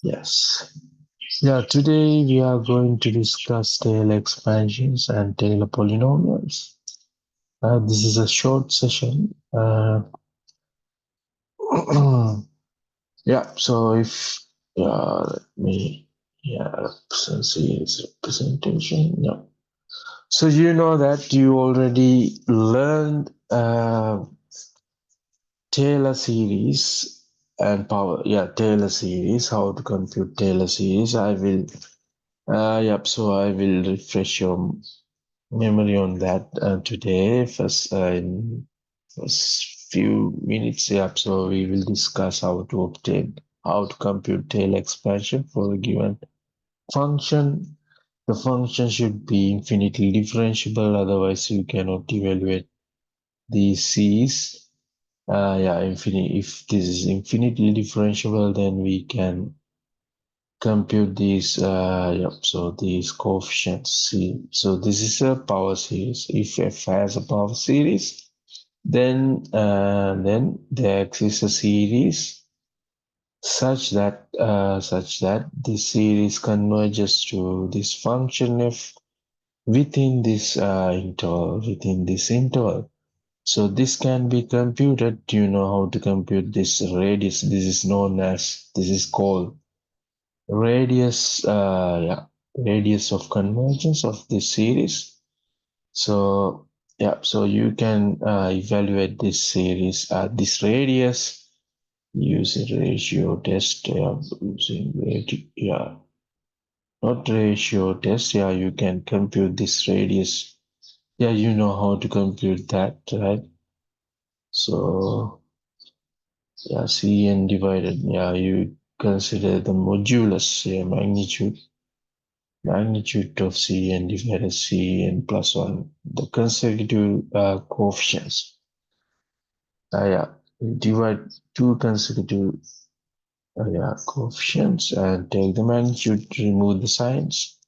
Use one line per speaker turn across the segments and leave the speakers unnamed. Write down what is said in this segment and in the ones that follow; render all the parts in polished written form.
Yes. Yeah, today we are going to discuss Taylor expansions and Taylor polynomials. This is a short session. Yeah, so if let me see its representation. Yeah. So you know that you already learned Taylor series and power. Yeah, Taylor series. How to compute Taylor series? I will. Yep. So I will refresh your memory on that today. First, in first few minutes, yeah. So we will discuss how to compute tail expansion for a given function. The function should be infinitely differentiable, otherwise you cannot evaluate these c's. Yeah, infinite. If this is infinitely differentiable, then we can compute these so these coefficients c. So this is a power series. If f has a power series, then there exists a series such that this series converges to this function f within this interval. So this can be computed. Do you know how to compute this radius? This is called radius radius of convergence of this series. So yeah, so you can evaluate this series this radius using ratio test, not ratio test. Yeah, you can compute this radius. Yeah, you know how to compute that, right? So yeah, cn divided, yeah, you consider the modulus, yeah, magnitude of Cn divided Cn plus 1, the consecutive coefficients. Yeah, divide two consecutive coefficients and take the magnitude, remove the signs,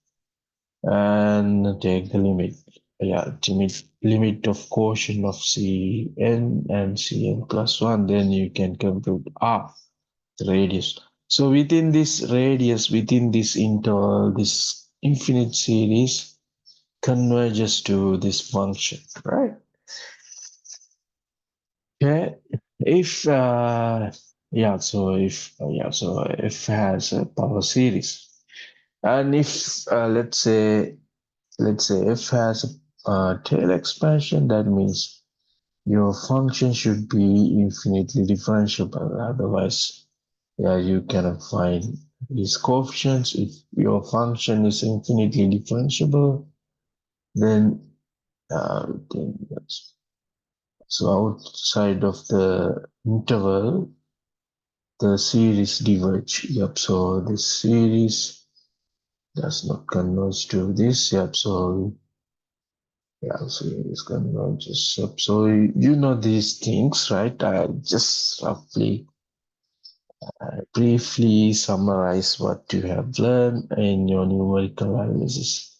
and take the limit. Yeah, limit of quotient of Cn and Cn plus 1, then you can compute R, the radius. So within this radius, within this interval, this infinite series converges to this function, right? Okay. If so if has a power series, and if let's say if has a tail expansion, that means your function should be infinitely differentiable. Otherwise, yeah, you cannot find these coefficients. If your function is infinitely differentiable, then that's so outside of the interval, the series diverge. Yep. So this series does not converge to this. Yep. So yeah, series converges. Yep. So you know these things, right? I just roughly, briefly summarize what you have learned in your numerical analysis.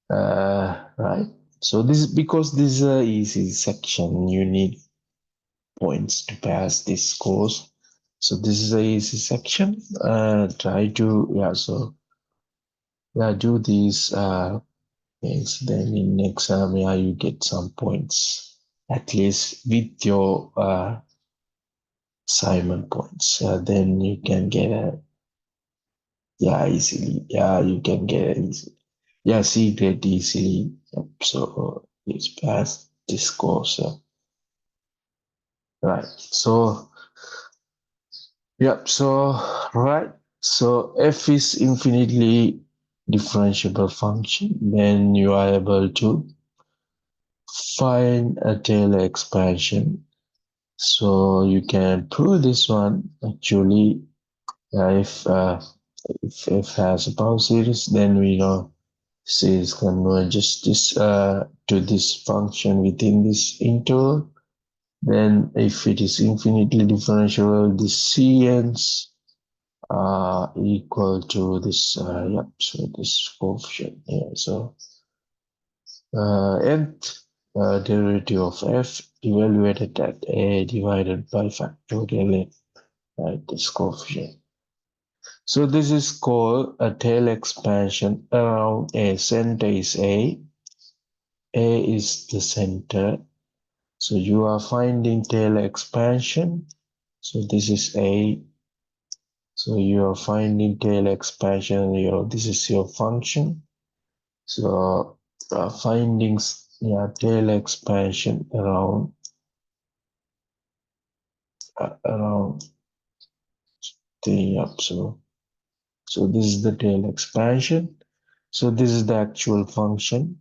Right. So this is because this is a easy section. You need points to pass this course. So this is a easy section. Try to do these things. Then in exam, you get some points at least with your assignment points. Then you can get a easily. Yeah, you can get it easily. Yeah, C grade easily. Yep. So it's pass this course. Right. So yep. So right. So f is infinitely differentiable function. Then you are able to find a Taylor expansion. So you can prove this one actually. If f has a power series, then we know series converges this to this function within this interval. Then if it is infinitely differentiable, the cn's equal to this, so this coefficient here. So nth derivative of f evaluated at a divided by factorial n, right, this coefficient. So this is called a tail expansion around a center is A. A is the center. So you are finding tail expansion. So this is A. So you are finding tail expansion. This is your function. So findings, tail expansion around the up. So this is the tail expansion. So this is the actual function.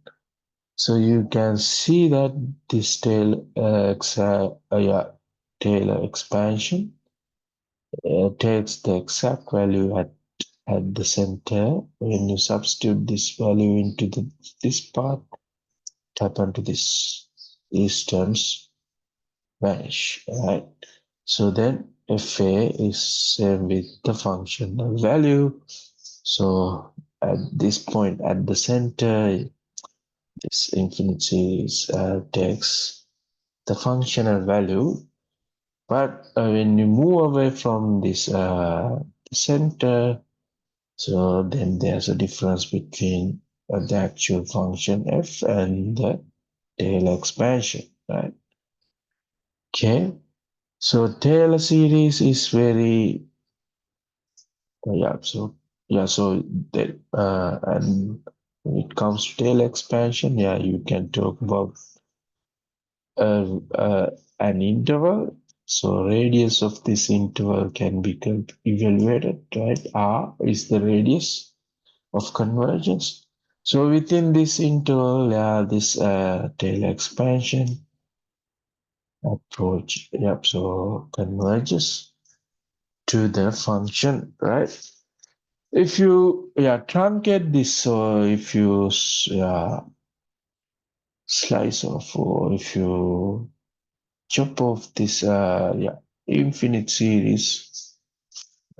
So you can see that this tail expansion takes the exact value at the center. When you substitute this value into this part, tap onto these terms vanish, right? So then fa is same with the functional value. So at this point at the center, this infinite series takes the functional value, but when you move away from this center, so then there's a difference between the actual function f and the Taylor expansion, right? Okay, so Taylor series is very yeah. So that and when it comes to Taylor expansion, yeah, you can talk about uh, uh, an interval. So radius of this interval can be evaluated, right? R is the radius of convergence. So within this interval, yeah, this Taylor expansion approach, yep, so converges to the function, right? If you truncate this, so if you slice off, or if you chop off this infinite series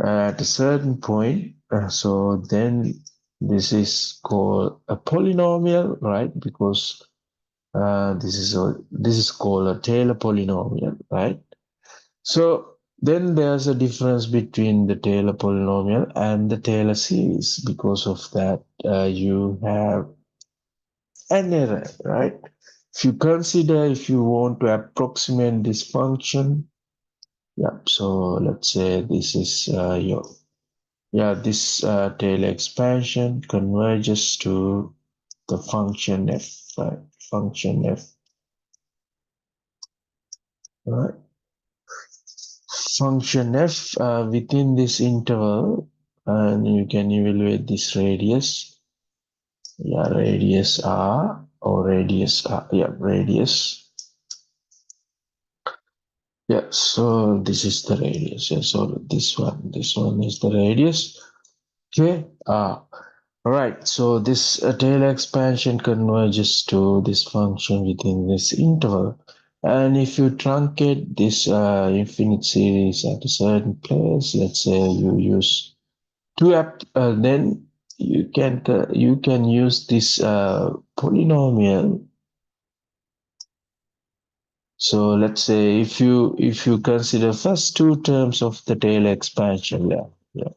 at a certain point, so then this is called a polynomial, right? Because this is called a Taylor polynomial, right? So then there's a difference between the Taylor polynomial and the Taylor series. Because of that, you have an error, right? If you want to approximate this function, yeah, so let's say this is this Taylor expansion converges to the function f, right? Function f, right? Function f within this interval, and you can evaluate this radius. Yeah, radius r or radius r. Yeah, radius. Yeah, so this is the radius. Yeah, so this one is the radius. Okay. All right. So this Taylor expansion converges to this function within this interval. And if you truncate this infinite series at a certain place, let's say you use then you can use this polynomial. So let's say if you consider first two terms of the Taylor expansion,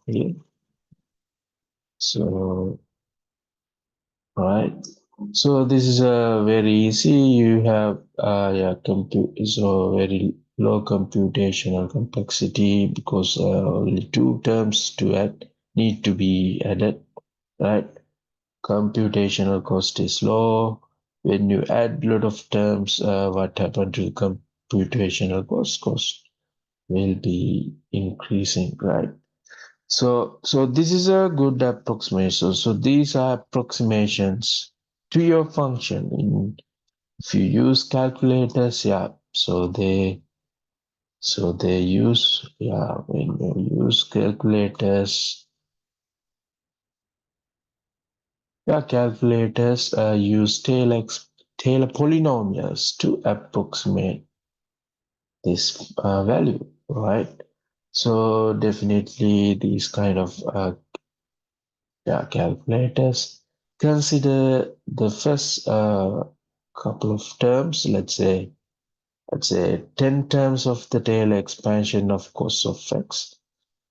here. So right. So this is very easy. You have so very low computational complexity because only two terms to add need to be added, right? Computational cost is low. When you add a lot of terms, what happened to the computational cost? Cost will be increasing, right? So this is a good approximation. So these are approximations to your function. If you use calculators, so they use when you use calculators, calculators use Taylor polynomials to approximate this value, right? So definitely these kind of calculators consider the first couple of terms. Let's say 10 terms of the Taylor expansion of cos of x.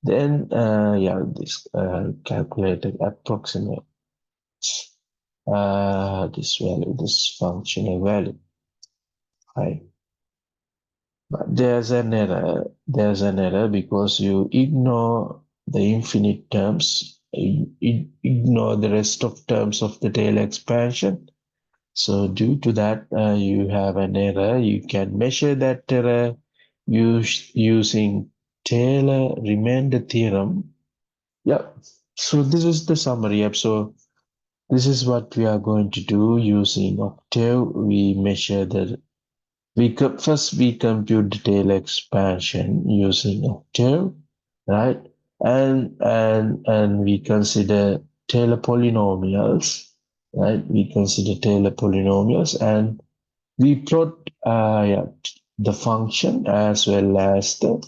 Then yeah, this calculated approximate this value, this functional value, right? But there's an error. There's an error because you ignore the infinite terms, you ignore the rest of terms of the Taylor expansion. So due to that, you have an error. You can measure that error using Taylor remainder theorem. Yeah. So this is the summary. Yep. So this is what we are going to do using Octave. We measure the first we compute the Taylor expansion using Octave, right? And we consider Taylor polynomials, right? We consider Taylor polynomials and we plot yeah, the function as well as the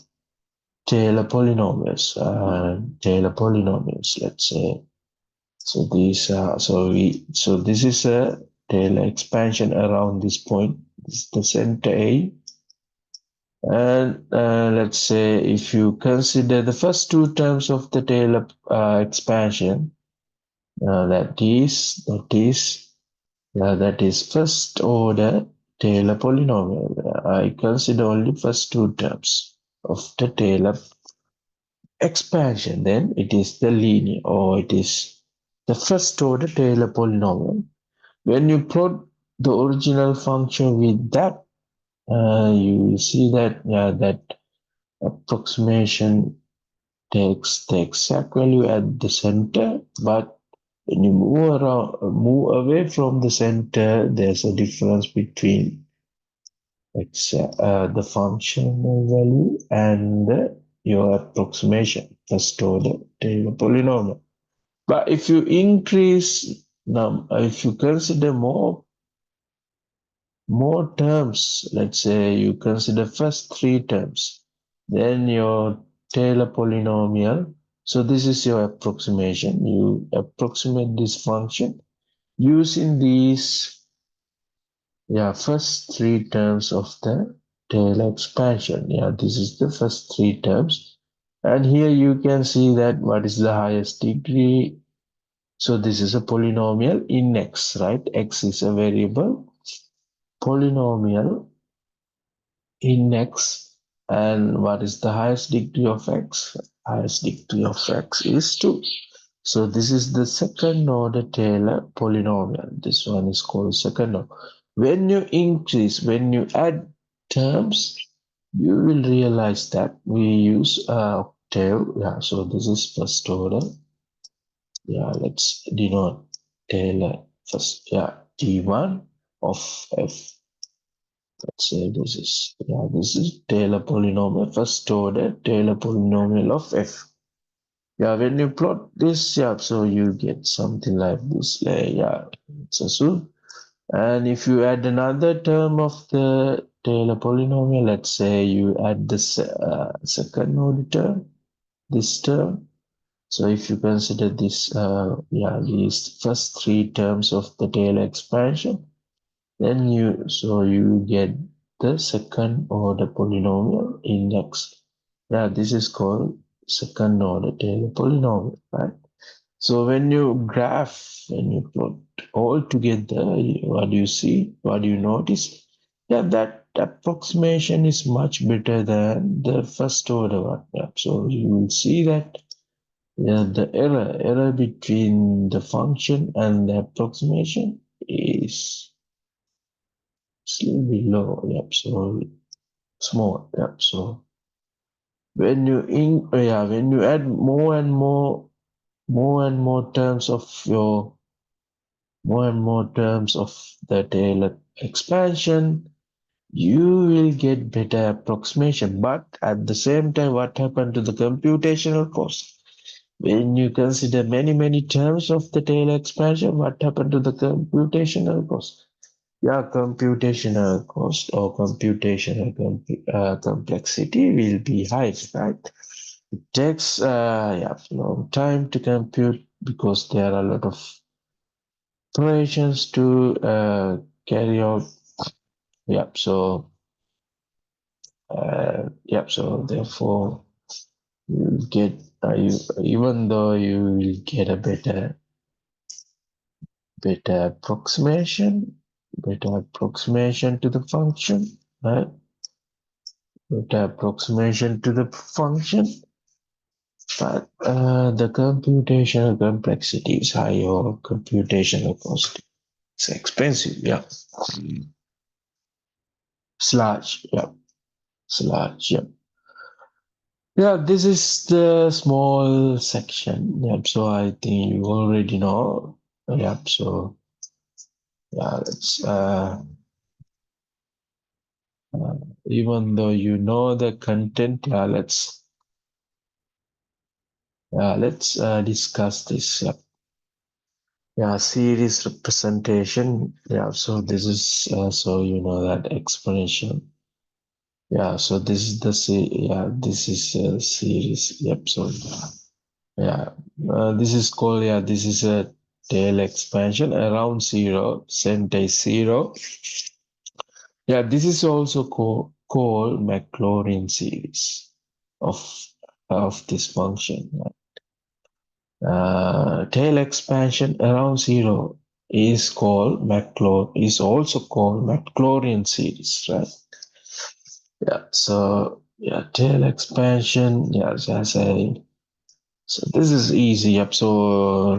Taylor polynomials. Taylor polynomials, let's say. So these are so this is a Taylor expansion around this point. This is the center A. And let's say if you consider the first two terms of the Taylor expansion, that is first order Taylor polynomial. I consider only first two terms of the Taylor expansion. Then it is the linear, or it is the first order Taylor polynomial. When you plot the original function with that, you will see that that approximation takes the exact value at the center, but when you move away from the center, there's a difference between the functional value and your approximation, first order Taylor polynomial. But if you increase if you consider more terms, let's say you consider first three terms, then your Taylor polynomial. So this is your approximation. You approximate this function using these first three terms of the Taylor expansion. Yeah, this is the first three terms. And here you can see that what is the highest degree. So this is a polynomial in x, right? X is a variable polynomial in x, and what is the highest degree of x? Highest degree of x is 2. So this is the second order Taylor polynomial. This one is called second order. When you add terms, you will realize that we use Octave. Yeah, so this is first order. Yeah, let's denote Taylor first. Yeah, T1 of f. Let's say this is Taylor polynomial, first order Taylor polynomial of f. Yeah, when you plot this, yeah, so you get something like this. Yeah, so and if you add another term of the Taylor polynomial, let's say you add this second order term, this term. So if you consider this, these first three terms of the Taylor expansion, then you get the second order polynomial index. Yeah, this is called second order Taylor polynomial, right? So when when you plot all together, what do you see? What do you notice? Yeah, that approximation is much better than the first order one. Yeah, so you will see that the error between the function and the approximation is slightly low. Yep, so small. Yep, so when you add more terms of the Taylor expansion, you will get better approximation. But at the same time, what happened to the computational cost? When you consider many terms of the Taylor expansion, what happened to the computational cost? Yeah, computational cost or complexity will be high, right? It takes long time to compute because there are a lot of operations to carry out. Yep. So therefore you get even though you will get a better approximation to the function, right? Better approximation to the function, but the computational complexity is high or computational cost is expensive. Yeah, sludge. Yeah, sludge. Yeah. Yeah, this is the small section. Yep, so I think you already know. Yep, so yeah, uh, even though you know the content, yeah, let's discuss this. Yep. Yeah, series representation. Yeah, so this is so you know that exponential. Yeah, so this is this is a series. Yep, so yeah, this is a tail expansion around zero, center is zero. Yeah, this is also called Maclaurin series of this function. Tail expansion around zero is also called Maclaurin series, right? Yeah, so yeah, tail expansion, yes, as I so this is easy. Yep. So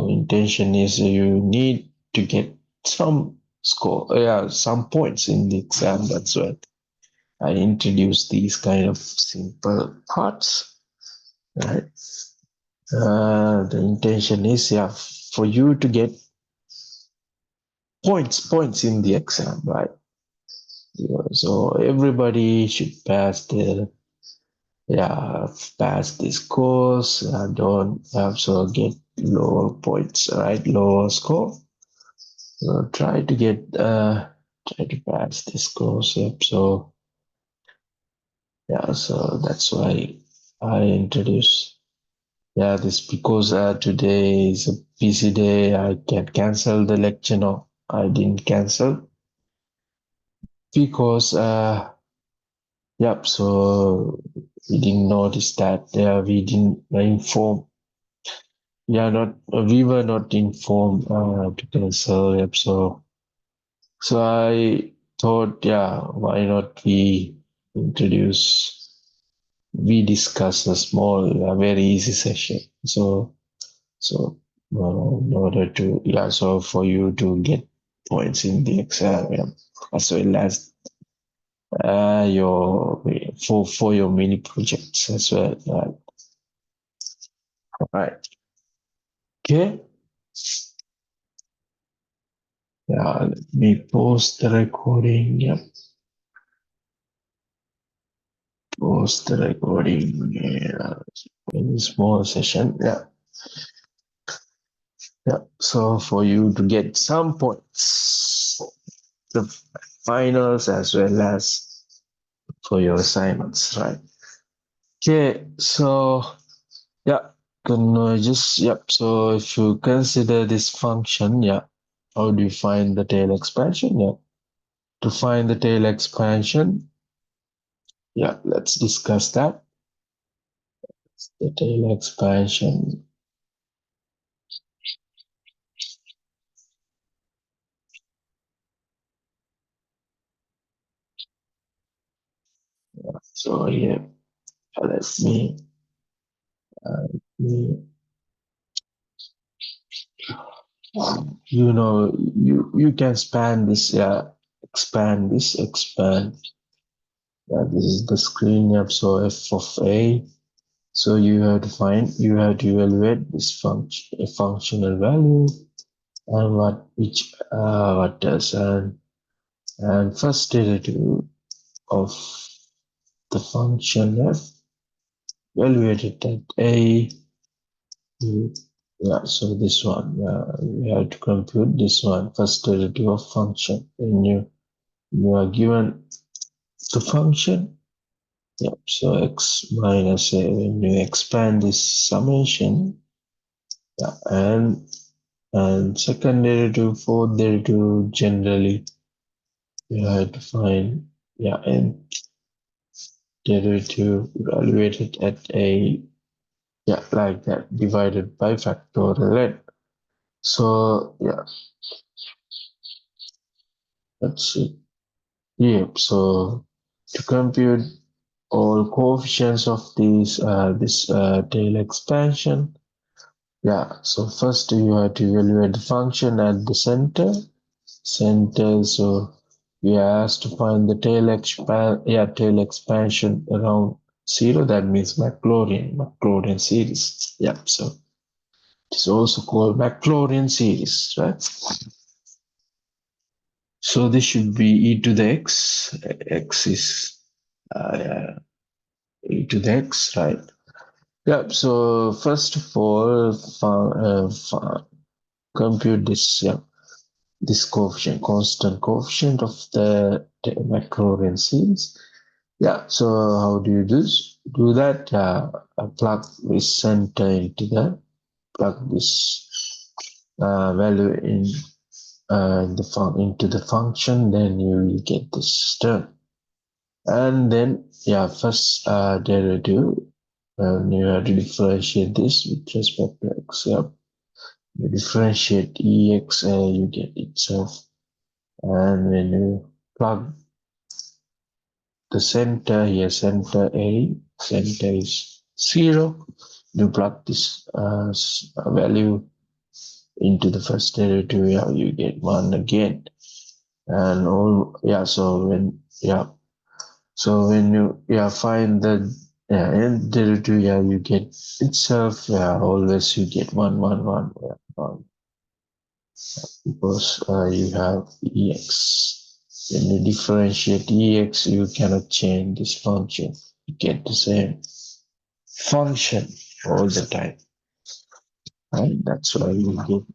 intention is you need to get some score, yeah, some points in the exam. That's why I introduce these kind of simple parts, right? The intention is, yeah, for you to get points in the exam, right? Yeah, so everybody should yeah, pass this course. Don't also get lower points, right? Lower score. So try to pass this course. Yep. So yeah, so that's why I introduce. Yeah, this because today is a busy day. I can cancel the lecture. No, I didn't cancel because yep. So we didn't notice that. We didn't inform. Yeah, not we were not informed to cancel. Yep. So I thought, yeah, why not introduce we discuss a small, very easy session. So in order to, yeah, so for you to get points in the exam, yeah, as well as your for your mini projects as well. Right. Okay. Yeah, let me pause the recording. Yep, pause the recording. Yeah, in a small session. Yeah. Yeah. So for you to get some points, the finals as well as for your assignments, right? Okay. So yeah, can just yep. So if you consider this function, yeah, how do you find the tail expansion? Yeah. To find the tail expansion, yeah, let's discuss that. The tail expansion. So yeah, let me you know you can span this, yeah, expand. Yeah, this is the screen. Yep. So f of a. So you have to evaluate this function, a functional value, and what does and first derivative of the function f evaluated at a. Yeah, so this one, we have to compute this one, first derivative of function. When you are given the function, yep, so x minus a, when you expand this summation, yeah, and second derivative, fourth derivative, generally you have to find, yeah, and derivative evaluated at a, Yeah, like that, divided by factorial n. So yeah, that's it. Yeah, so to compute all coefficients of this tail expansion, yeah, so first you have to evaluate the function at the center. So we are asked to find the tail expansion around zero. That means Maclaurin series. Yeah, so it's also called Maclaurin series, right? So this should be e to the x. X is yeah, e to the x, right? Yeah. So first of all, compute this coefficient, constant coefficient of the Maclaurin series. Yeah, so how do you do that? Plug this center into plug this value into the function, then you will get this term. And then, yeah, first derivative, you have to differentiate this with respect to x. Yeah, you differentiate ex, you get itself. And when you plug the center here, center is 0. You plug this value into the first derivative, yeah, you get 1 again. And all, yeah, so when you find the end derivative, yeah, you get itself, yeah, always you get 1, 1, 1, yeah, 1, because you have ex. When you differentiate ex, you cannot change this function. You get the same function all the time. Right? That's why you get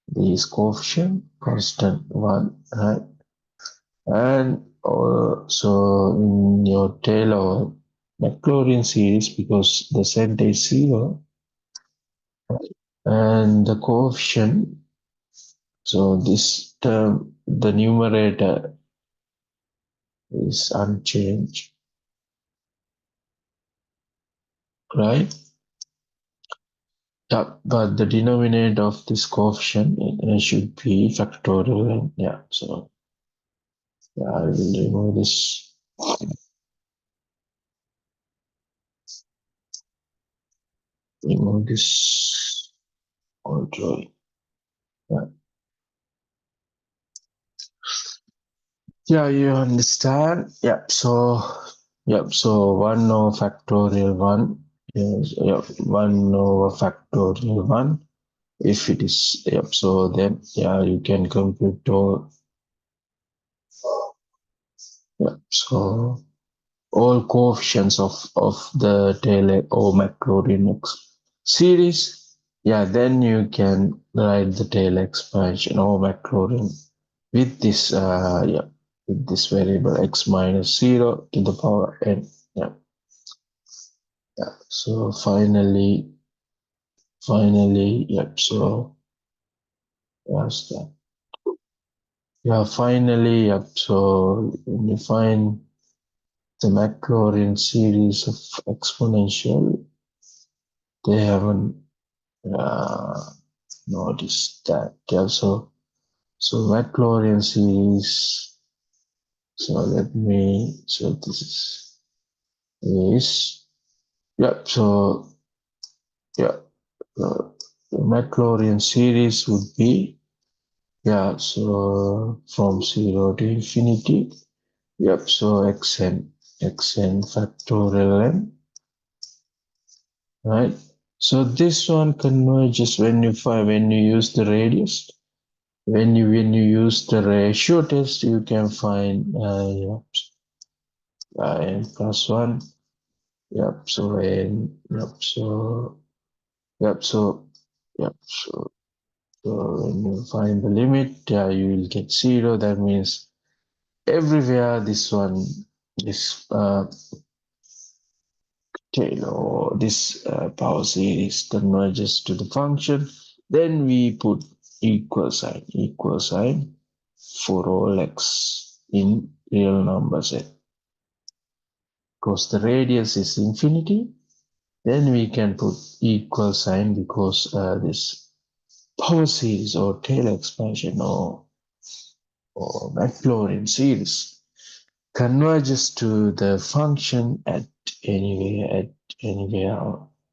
this coefficient constant 1, right? And so in your Taylor Maclaurin series, because the center is 0, and the coefficient, so this term, the numerator is unchanged, right? Yeah, but the denominator of this coefficient should be factorial. Yeah, so yeah, I will remove this. Remove this control. Yeah. Yeah, you understand. Yep. So 1 over factorial 1 is 1 over factorial 1. If it is, yep. So then, yeah, you can compute all. Yep. So all coefficients of the Taylor or Maclaurin series. Yeah, then you can write the Taylor expansion or Maclaurin with this with this variable x minus 0 to the power n. Yeah. Yeah. So finally, yep. So what's that? Yeah, finally, yep. So when you find the Maclaurin series of exponential, they haven't noticed that. Yeah. So Maclaurin series. So let me. So this is yep. So yeah. Uh, the Maclaurin series would be, yeah, so from 0 to infinity. Yep, so xn factorial n, right? So this one converges when you use the radius. When you use the ratio test, you can find n plus 1. Yep, so n, yep, so, yep, so So when you find the limit, you will get 0. That means everywhere this tail or this power series converges to the function, then we put equal sign for all x in real numbers, because the radius is infinity. Then we can put equal sign because this power series or Taylor expansion or Maclaurin series converges to the function at anywhere.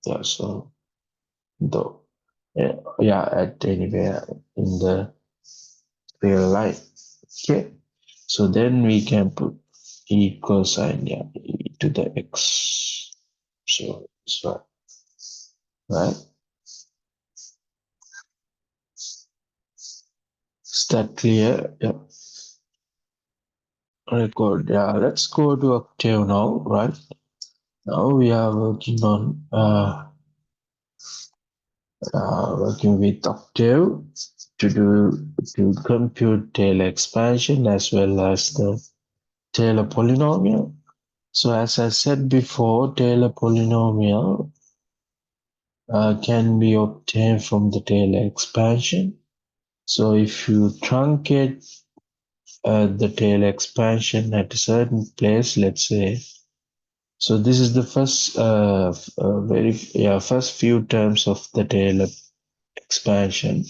Yeah, so though yeah, at anywhere in the real life. Okay, so then we can put equal sign, yeah, e to the x. So right. Is that clear? Yeah. Record. Yeah. Let's go to Octave now. Right. Now we are working with Octave to compute Taylor expansion as well as the Taylor polynomial. So as I said before, Taylor polynomial can be obtained from the Taylor expansion. So if you truncate the Taylor expansion at a certain place, let's say, so this is the first few terms of the Taylor expansion.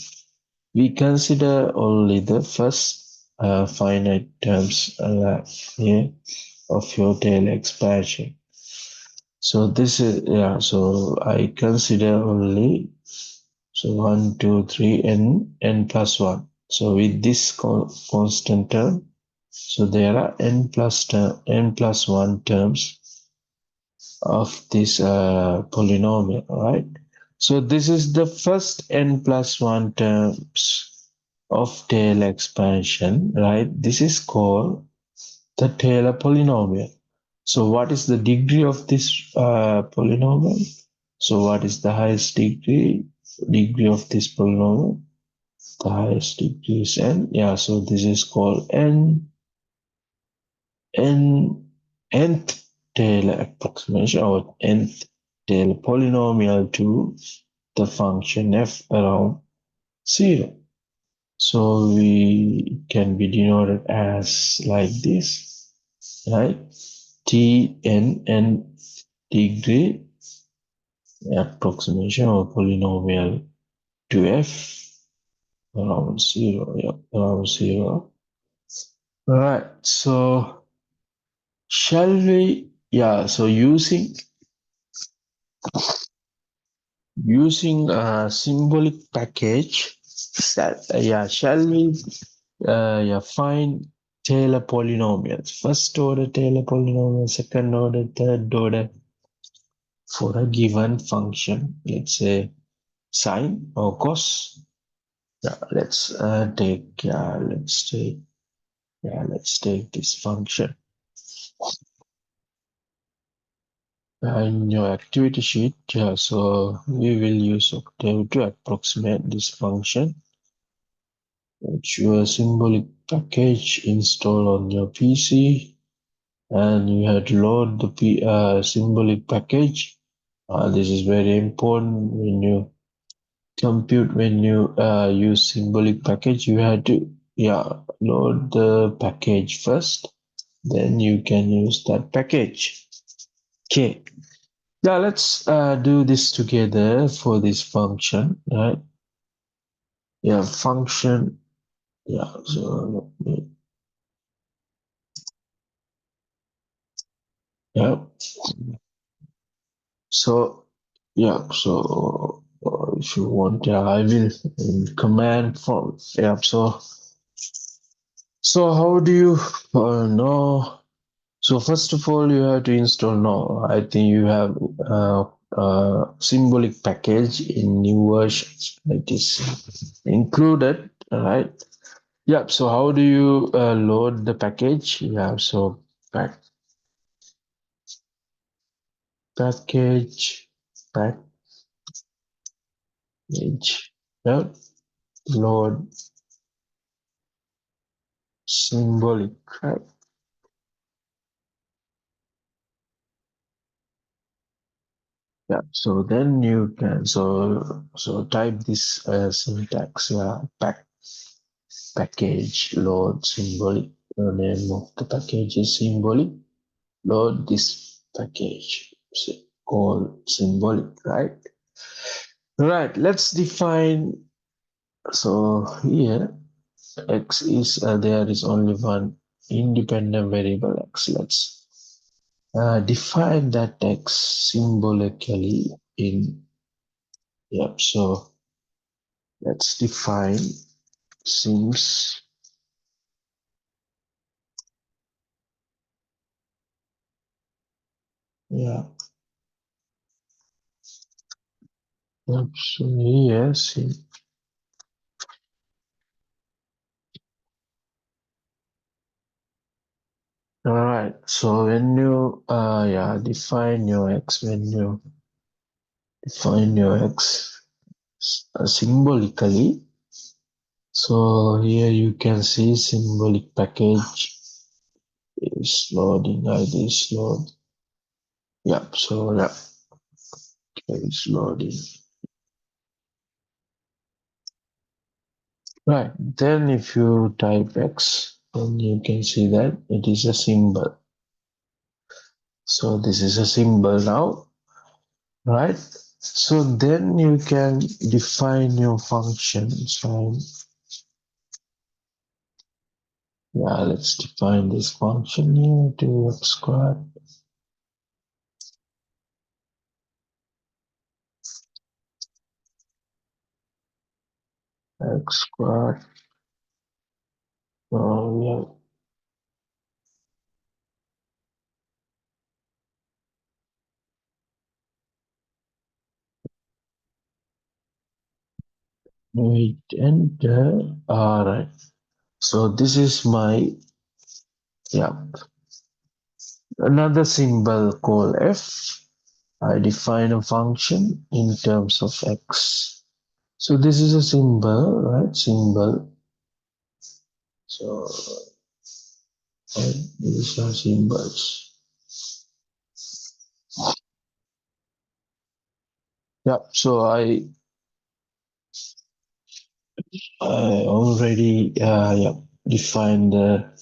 We consider only the first finite terms here of your Taylor expansion. So this is so I consider only so 1, 2, 3, n plus 1. So with this constant term, so there are n plus 1 terms of this polynomial, right? So this is the first n plus 1 terms of Taylor expansion, right? This is called the Taylor polynomial. So what is the degree of this polynomial? So what is the highest degree of this polynomial? The highest degree is n. Yeah, so this is called nth Taylor approximation or nth Taylor polynomial to the function f around 0. So we can be denoted as like this, right? Tn degree approximation or polynomial to f around 0. Yeah, around 0. All right. So shall we? Yeah. So using a symbolic package, shall we find Taylor polynomials? First order Taylor polynomial, second order, third order for a given function. Let's say sine or cos. Yeah, let's take this function. In your activity sheet, so we will use Octave to approximate this function. Which your symbolic package install on your PC, and you have to load the symbolic package. This is very important when you use symbolic package. You have to load the package first, then you can use that package. Okay. Yeah, let's do this together for this function, right? Yeah, function. Yeah, so yeah. So if you want, I will in command form. Yeah. So how do you know? So first of all, you have to install. No, I think you have symbolic package in new versions. It is included, right? Yeah. So how do you load the package? Yeah. So package package. Yeah. Load symbolic, right? Yeah, so then you can type this syntax, package load symbolic. The name of the package is symbolic. Load this package. See. called symbolic, right? Right, let's define. So here, x is there is only one independent variable x. Let's define that x symbolically in. Yep. So let's define sims. Yeah. Yep. So here, sim. All right. So when you define your x, when you define your x symbolically, so here you can see symbolic package is loading. ID is load. Yep. So yeah, it's loading. Right. Then if you type x, then you can see that it is a symbol. So this is a symbol now, right? So then you can define your function. So yeah, let's define this function here to x squared. X squared. Oh yeah. Wait, enter. All right. So this is my yeah another symbol called f. I define a function in terms of x. So this is a symbol, right? Symbol. So these are symbols. Yeah. So I already defined the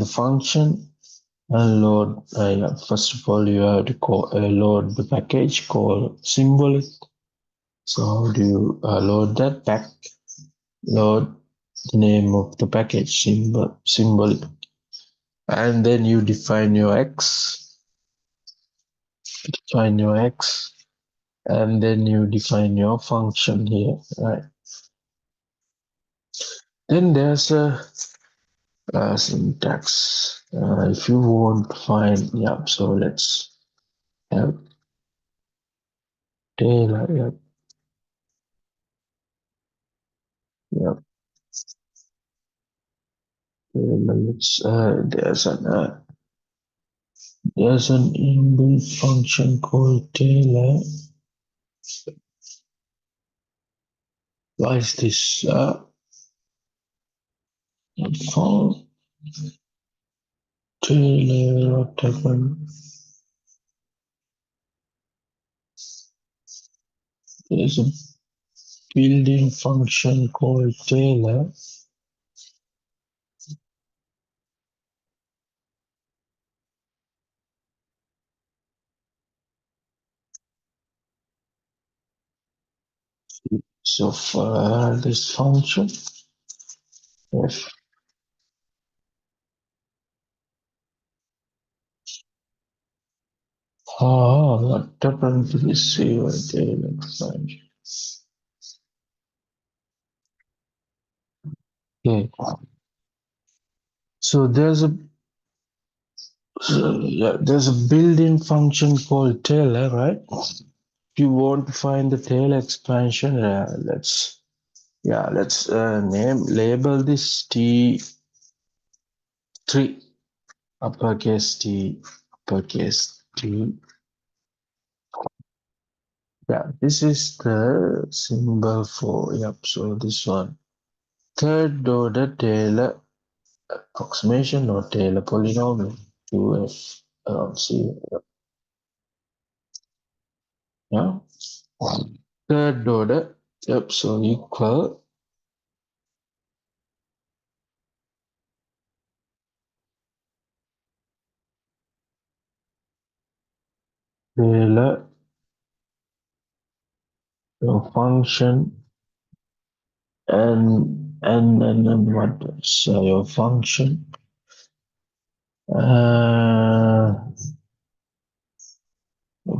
function and load. First of all, you have to load the package called symbolic. So how do you load that pack? Load the name of the package symbolic, and then you define your x. Define your x, and then you define your function here, right? Then there's a syntax. If you want to find, yeah, so let's have Taylor, yeah, Taylor, there's an inbuilt function called Taylor. Why is this not found? Taylor, what happened? There's a built-in function called Taylor. So for this function, if what happened to this Taylor function? Okay, so there's a built-in function called Taylor, right? If you want to find the Taylor expansion, let's label this T3, uppercase T, uppercase T. Yeah, this is the symbol for, so this one. Third order Taylor approximation or Taylor polynomial, 2f around C. Yeah. Third order, so equal. Taylor your function and what else? Your function uh,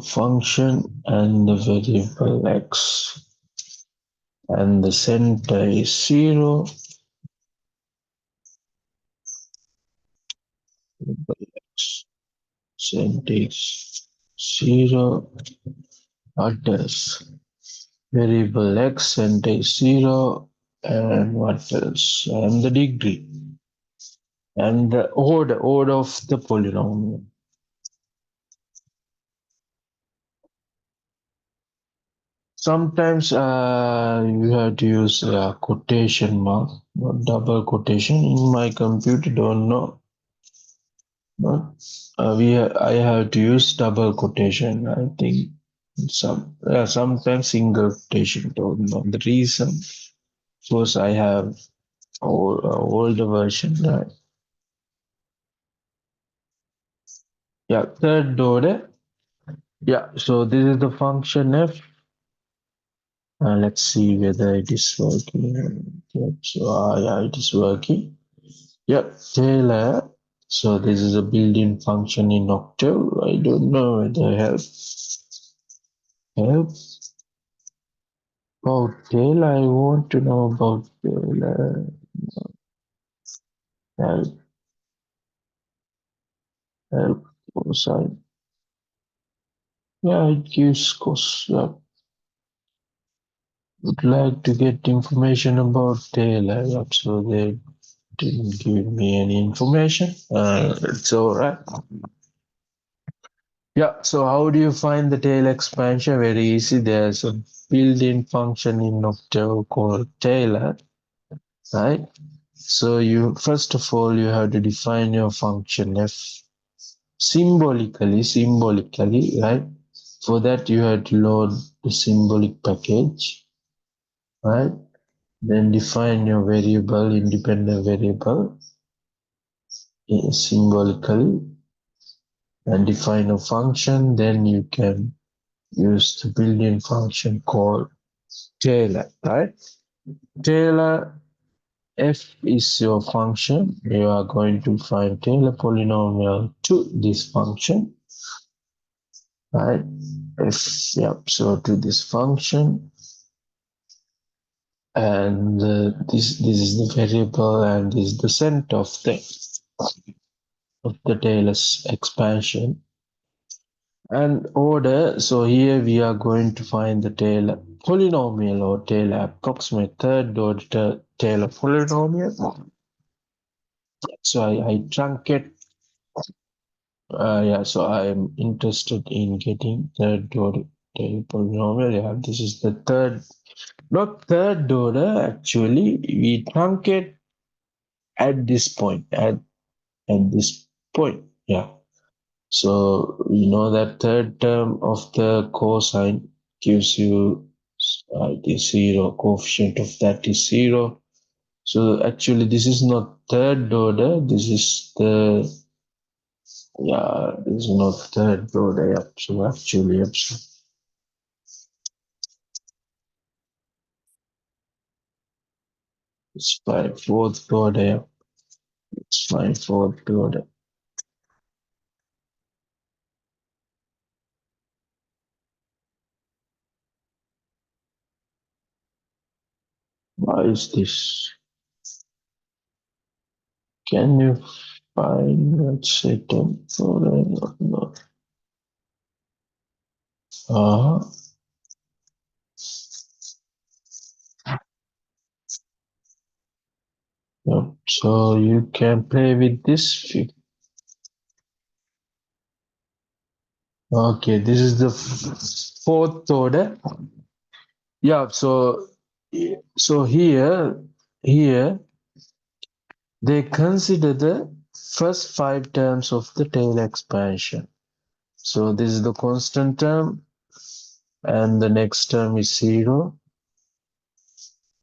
function and the variable x and the center is 0 x center is 0 what else variable x center is 0 and what else and the degree and the order of the polynomial. Sometimes you have to use quotation mark, not double quotation. In my computer, don't know, but I have to use double quotation. I think sometimes single quotation. Don't know the reason. Suppose I have older version. Yeah, third order. Yeah, so this is the function f. Let's see whether it is working. Yep, so yeah, it is working. Yep, Taylor. So this is a built-in function in Octave. I don't know whether help. Oh, Taylor. I want to know about Taylor. Help, help, cosine. Yeah, it gives cos. Yeah. Would like to get information about Taylor. Yep, so they didn't give me any information. It's all right. Yeah, so how do you find the tail expansion? Very easy. There's a built-in function in Octave called Taylor, right? So you first of all you have to define your function f symbolically, right? For that you have to load the symbolic package, right? Then define your variable, independent variable symbolically, and define a function. Then you can use the built-in function called Taylor, right? Taylor f is your function. You are going to find Taylor polynomial to this function, right? F, yep. So to this function, and this is the variable, and this is the center of the Taylor's expansion. And order. So here we are going to find the Taylor polynomial or Taylor approximate third order Taylor polynomial. So I truncate. Yeah, so I'm interested in getting third order polynomial. Yeah, this is the third, not third order actually. We truncate at this point, at this point. Yeah. So we know that third term of the cosine gives you the zero, coefficient of that is zero. So actually this is not third order, this is the yeah, this is not third order. Yeah. So actually it's my fourth order. Yeah. It's my fourth order. Why is this? Can you find, let's say, tenth order? No. Uh, yep. So you can play with this. Okay, this is the fourth order. Yeah, so here they consider the first five terms of the Taylor expansion. So this is the constant term, and the next term is 0.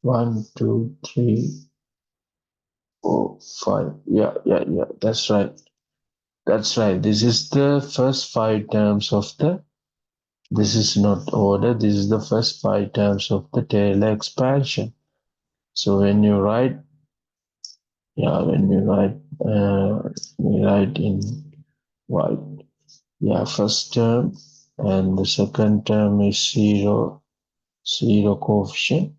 1, 2, 3, 4, 5. Yeah, that's right. That's right. This is the first five terms of the This is not order. This is the first 5 terms of the Taylor expansion. So when you write, when you write in white, first term and the second term is zero coefficient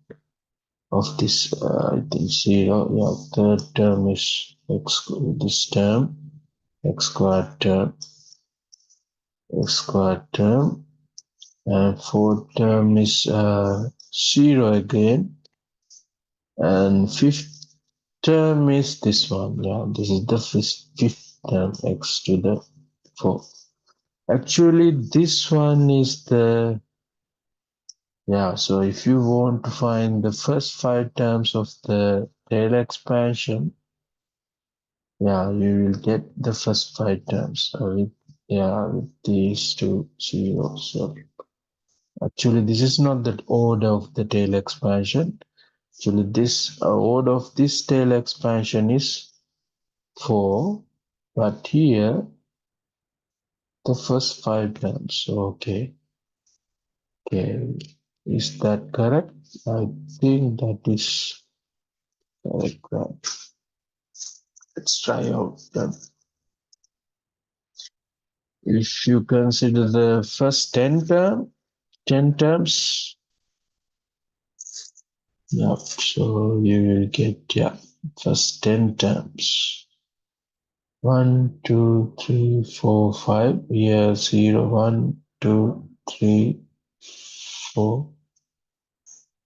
of this, I think zero. Third term is this term, x squared term, and fourth term is 0 again, and fifth term is this one. This is the fifth term, x to the 4. Actually, this one is the, so if you want to find the first 5 terms of the Taylor expansion, you will get the first 5 terms with these two zeros. So actually, this is not the order of the Taylor expansion. Actually, this order of this Taylor expansion is 4, but here the first 5 terms. Okay, is that correct? I think that is correct. Let's try out that. If you consider the first 10 terms, so you will get first 10 terms. 1, 2, 3, 4, 5. Here 0, 1, 2, 3, 4,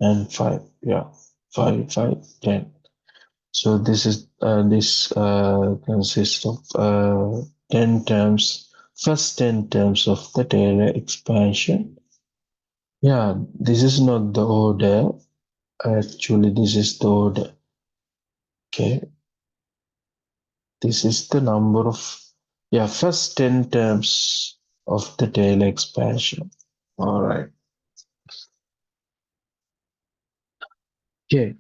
and 5. 5, 5, 10. So this is consists of 10 terms, first 10 terms of the Taylor expansion. This is not the order. Actually, this is the order. Okay. This is the number of first 10 terms of the Taylor expansion. All right. Okay.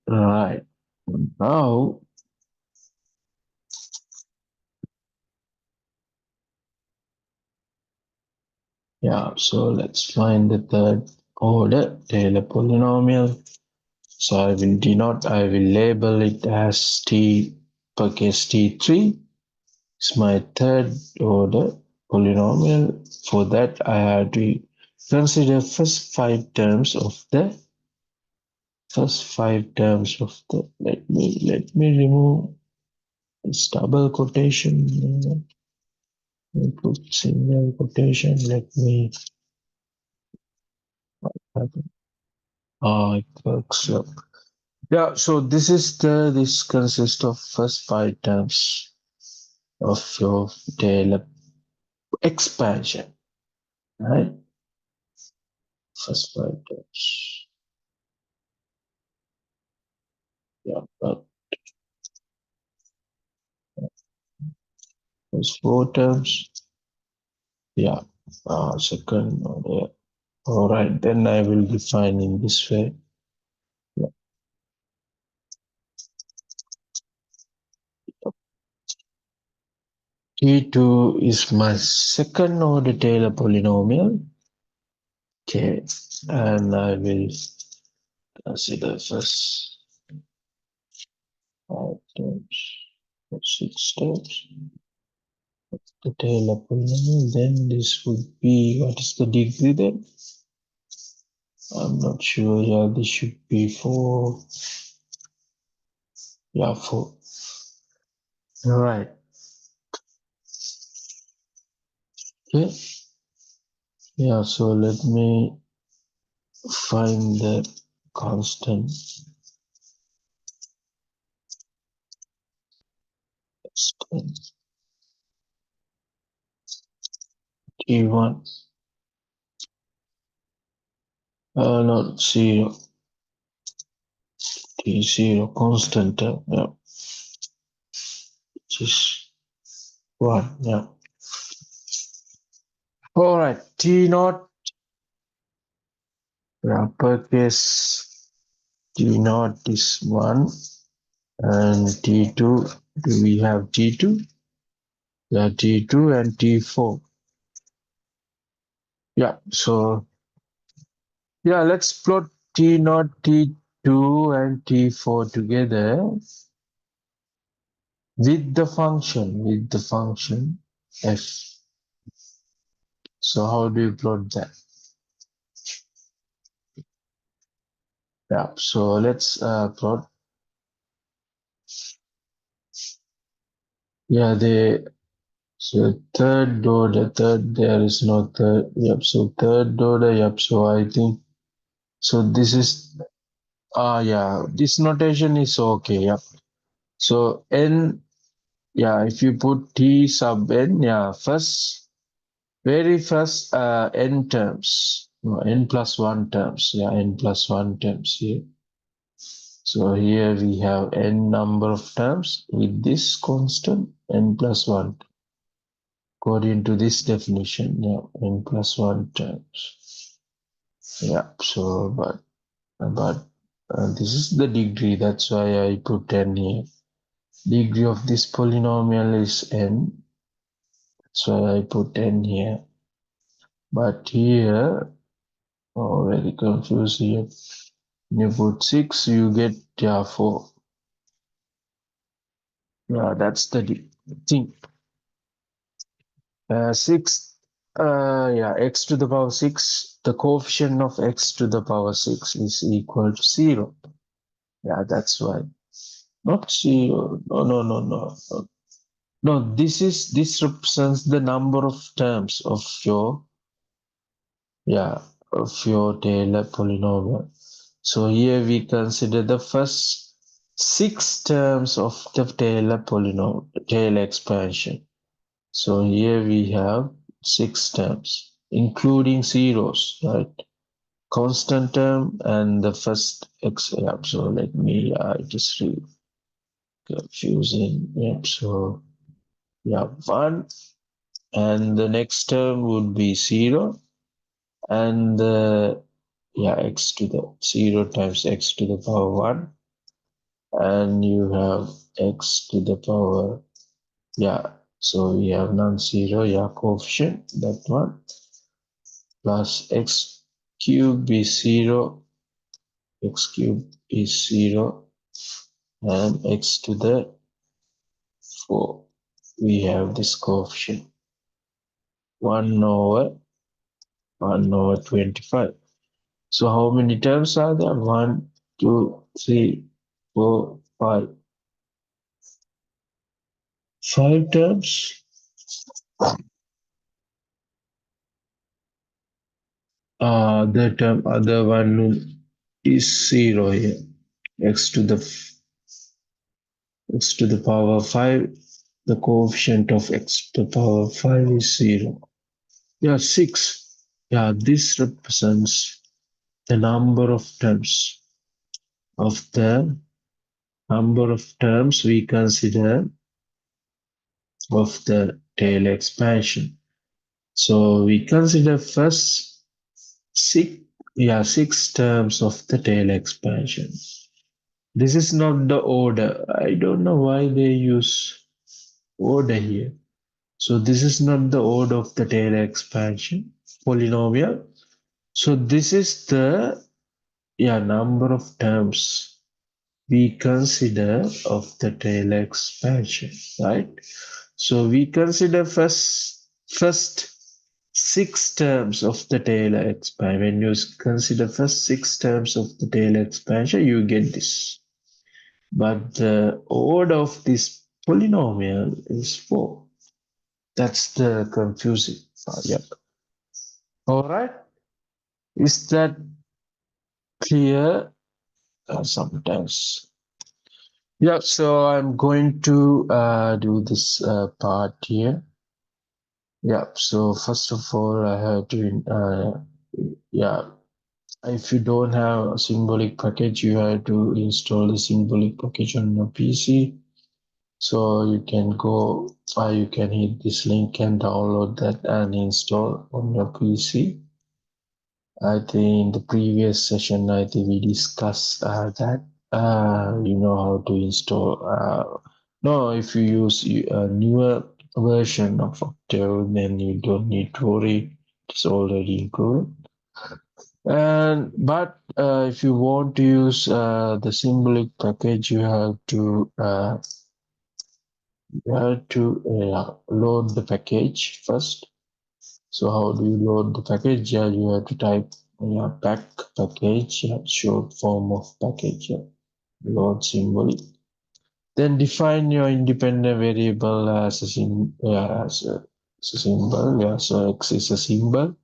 Right. Now, so let's find the third order Taylor polynomial. So I will label it as T per case T3. It's my third order polynomial. For that, I have to consider first 5 terms of the let me remove this double quotation. Put single quotation. Let me it works. So this consists of first 5 terms of your Taylor expansion, right? First 5 terms. But first 4 terms. Second order. All right, then I will define in this way. T2 is my second order Taylor polynomial. Okay, and I will consider first 5 terms, 6 terms. The Taylor polynomial, then this would be, what is the degree then? I'm not sure. This should be 4. 4. All right. Okay. So let me find the constant. T1. Not 0. T0 constant. Which is 1. All right. T0. Uppercase T0 is 1. And T2. Do we have T2? T2 and T4. Yeah, so yeah, let's plot T0, T2, and T4 together with the function f. So how do you plot that? Yeah, so let's plot. Yeah, so third order, there is no third. Yep, so third order. Yep, so I think so. This is yeah, this notation is okay. Yep. So n, yeah, if you put t sub n, yeah, very first n terms, no, n plus one terms, yeah, n plus one terms here. So here we have n number of terms with this constant n plus one. According to this definition, yeah, n plus one terms. Yeah, so but this is the degree. That's why I put n here. Degree of this polynomial is n. That's why I put n here. But here, oh, very confused here. When you put 6, you get, yeah, 4. Yeah, that's the thing. 6, yeah, x to the power 6, the coefficient of x to the power 6 is equal to 0. Yeah, that's why. Not 0. No, no, no, no. No, no, this represents the number of terms of your, yeah, of your Taylor polynomial. So here we consider the first 6 terms of the Taylor polynomial, Taylor expansion. So here we have 6 terms, including zeros, right? Constant term and the first x. Yeah, so let me, it is really confusing. Yeah, so yeah, 1, and the next term would be 0, and yeah, x to the 0 times x to the power 1, and you have x to the power, yeah, so we have non-zero, yeah, coefficient, that one, plus x cube is 0, x cube is 0, and x to the 4, we have this coefficient 1 over 25. So how many terms are there? 1, 2, 3, 4, 5. 5 terms. The term other one is 0 here. X to the power 5. The coefficient of x to the power 5 is 0. Yeah, 6. Yeah, this represents the number of terms we consider of the Taylor expansion. So we consider first 6 terms of the Taylor expansion. This is not the order. I don't know why they use order here. So this is not the order of the Taylor expansion polynomial. So this is the, yeah, number of terms we consider of the Taylor expansion, right? So we consider first 6 terms of the Taylor expansion. When you consider first 6 terms of the Taylor expansion, you get this. But the order of this polynomial is 4. That's the confusing part. Yep. All right. Is that clear? Sometimes. Yeah. So I'm going to do this part here. Yeah. So first of all, I have to yeah. If you don't have a symbolic package, you have to install the symbolic package on your PC. So you can go, you can hit this link and download that and install on your PC. I think in the previous session, I think we discussed that. You know how to install. No, if you use a newer version of Octave, then you don't need to worry. it's already included. And but if you want to use the symbolic package, you have to load the package first. So how do you load the package? Yeah, you have to type pack package, short form of package, load symbol. Then define your independent variable as a symbol. Yeah, so X is a symbol,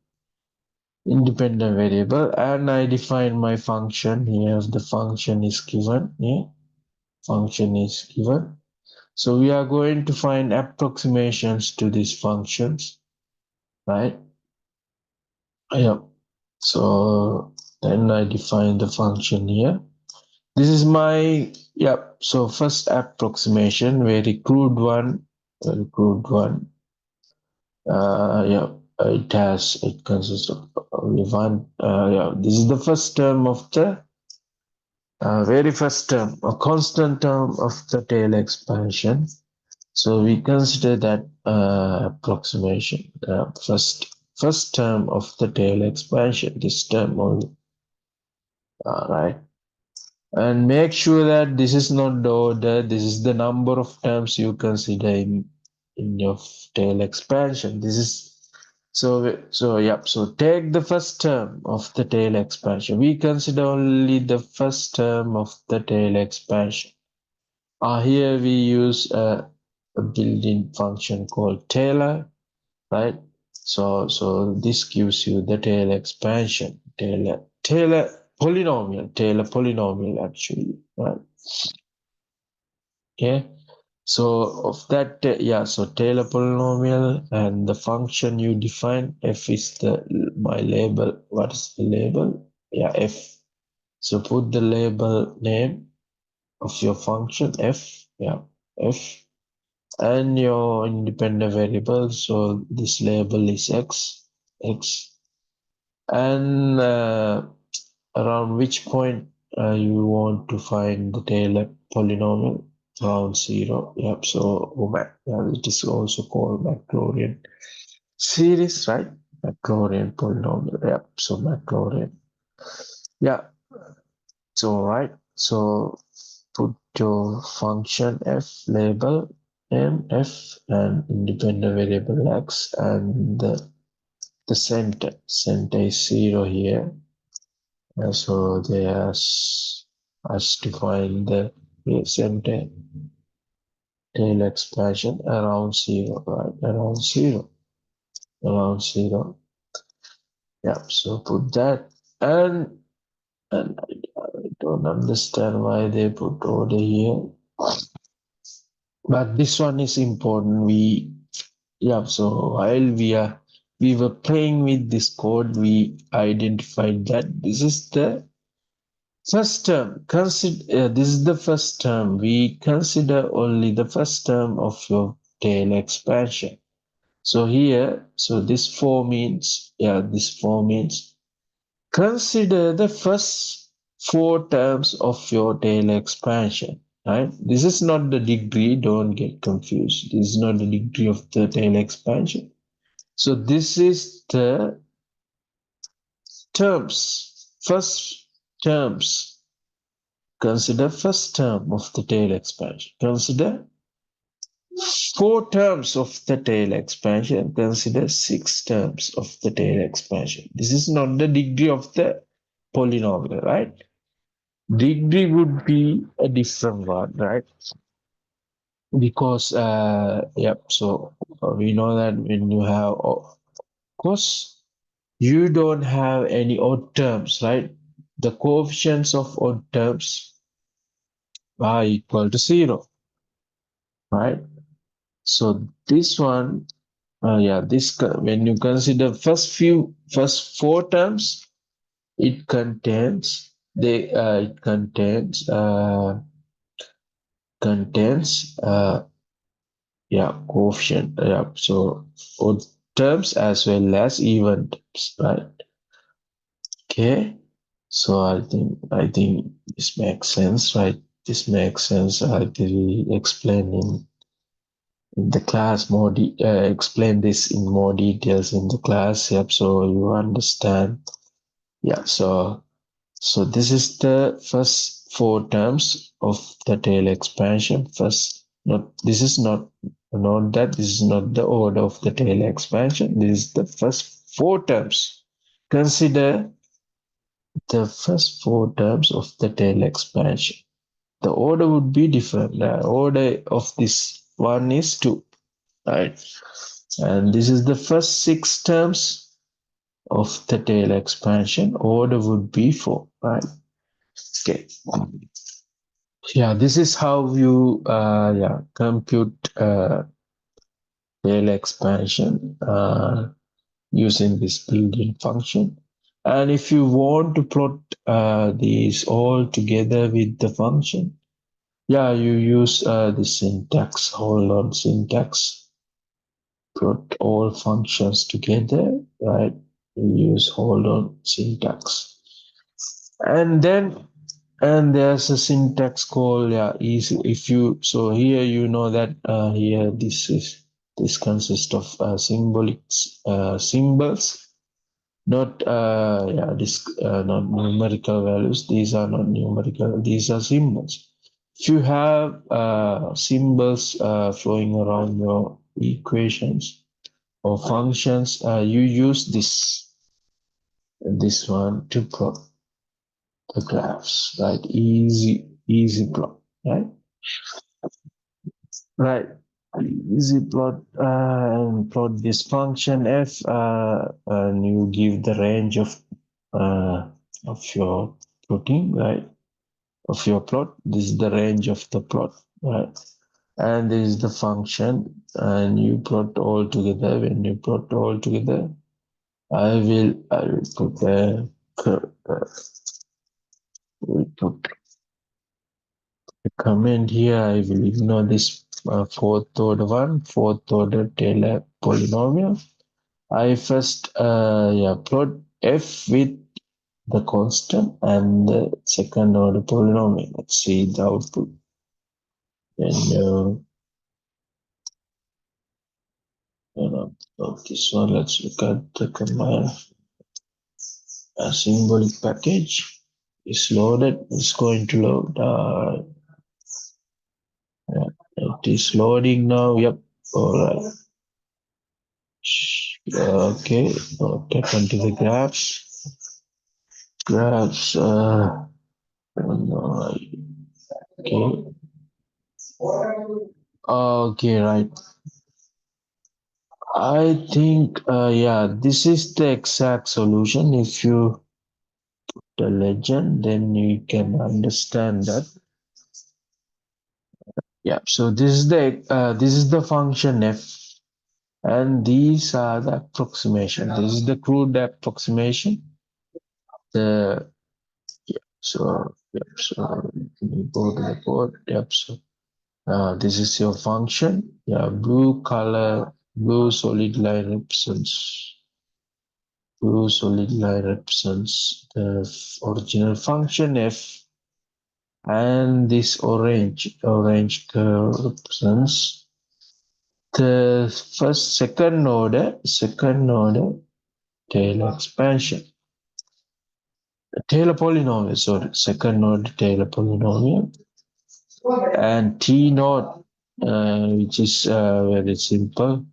independent variable, and I define my function here. The function is given. Yeah, function is given. So we are going to find approximations to these functions, right? Yeah. So then I define the function here. This is my, so first approximation, very crude one, very crude one. It consists of only one. This is the first term of the very first term, a constant term of the tail expansion. So we consider that approximation, first term of the tail expansion, this term only. All right. And make sure that this is not the order, this is the number of terms you consider in your tail expansion. This is so take the first term of the tail expansion. We consider only the first term of the tail expansion. Here we use a built-in function called Taylor, right? So this gives you the Taylor expansion, Taylor polynomial actually, right? Okay. So of that, so Taylor polynomial and the function you define, f is my label. What is the label? Yeah, f. So put the label name of your function f, f, and your independent variable. So this label is x, and around which point you want to find the Taylor polynomial. Around 0. Yep. So it is also called Maclaurin series, right? Maclaurin polynomial. Yep. So Maclaurin. Yeah. So right. So put your function f label m f and independent variable x, and the center is 0 here. So there's us to find the center tail expansion around 0, right? Around 0. Yeah, so put that, and I don't understand why they put order here, but this one is important. So while we were playing with this code, we identified that this is the first term. This is the first term. We consider only the first term of your tail expansion. So here, so this 4 means, consider the first 4 terms of your tail expansion, right? This is not the degree, don't get confused. This is not the degree of the tail expansion. So this is the terms, first terms. Consider first term of the tail expansion. Consider 4 terms of the tail expansion. Consider 6 terms of the tail expansion. This is not the degree of the polynomial, right? Degree would be a different one, right? Because, so we know that when you have, of course, you don't have any odd terms, right? The coefficients of odd terms are equal to 0, right? So this one, when you consider first 4 terms, it contains coefficient. So odd terms as well as even terms, right? Okay. So I think this makes sense, right? This makes sense. I will explain in in the class explain this in more details in the class. Yep, so you understand. Yeah, so this is the first four terms of the Taylor expansion. First, not this is not that this is not the order of the Taylor expansion. This is the first four terms. Consider the first four terms of the Taylor expansion. The order would be different. The order of this one is two, right? And this is the first six terms of the Taylor expansion. Order would be four, right? Okay. Yeah, this is how you compute Taylor expansion using this built-in function. And if you want to plot these all together with the function, yeah, you use the syntax, hold on syntax, plot all functions together, right? You use hold on syntax. And then and there's a syntax called easy if you so here you know that here this consists of symbolic symbols, not this not numerical values. These are not numerical, these are symbols. If you have symbols flowing around your equations or functions, you use this one to plot the graphs, right? Easy plot, right? Right. Easy plot and plot this function f, and you give the range of your plotting, right? Of your plot. This is the range of the plot, right? And this is the function, and you plot all together. When you plot all together, I will put a comment here. I will ignore this fourth order Taylor polynomial. I first plot f with the constant and the second order polynomial. Let's see the output. And this one, let's look at the command. A symbolic package is loaded. It's going to load. It is loading now. Yep. All right. Okay. Okay. Come to the graphs. Graphs. Okay. Okay. Right. I think. This is the exact solution. If you the legend, then you can understand that. Yeah. So this is the function f. And these are the approximation. This is the crude approximation. The so you go to the board. Yep. So this is your function. Yeah, blue color, blue solid line represents the original function f, and this orange curve represents the second order Taylor expansion. Taylor polynomial, sorry, second order Taylor polynomial, and T naught, which is very simple.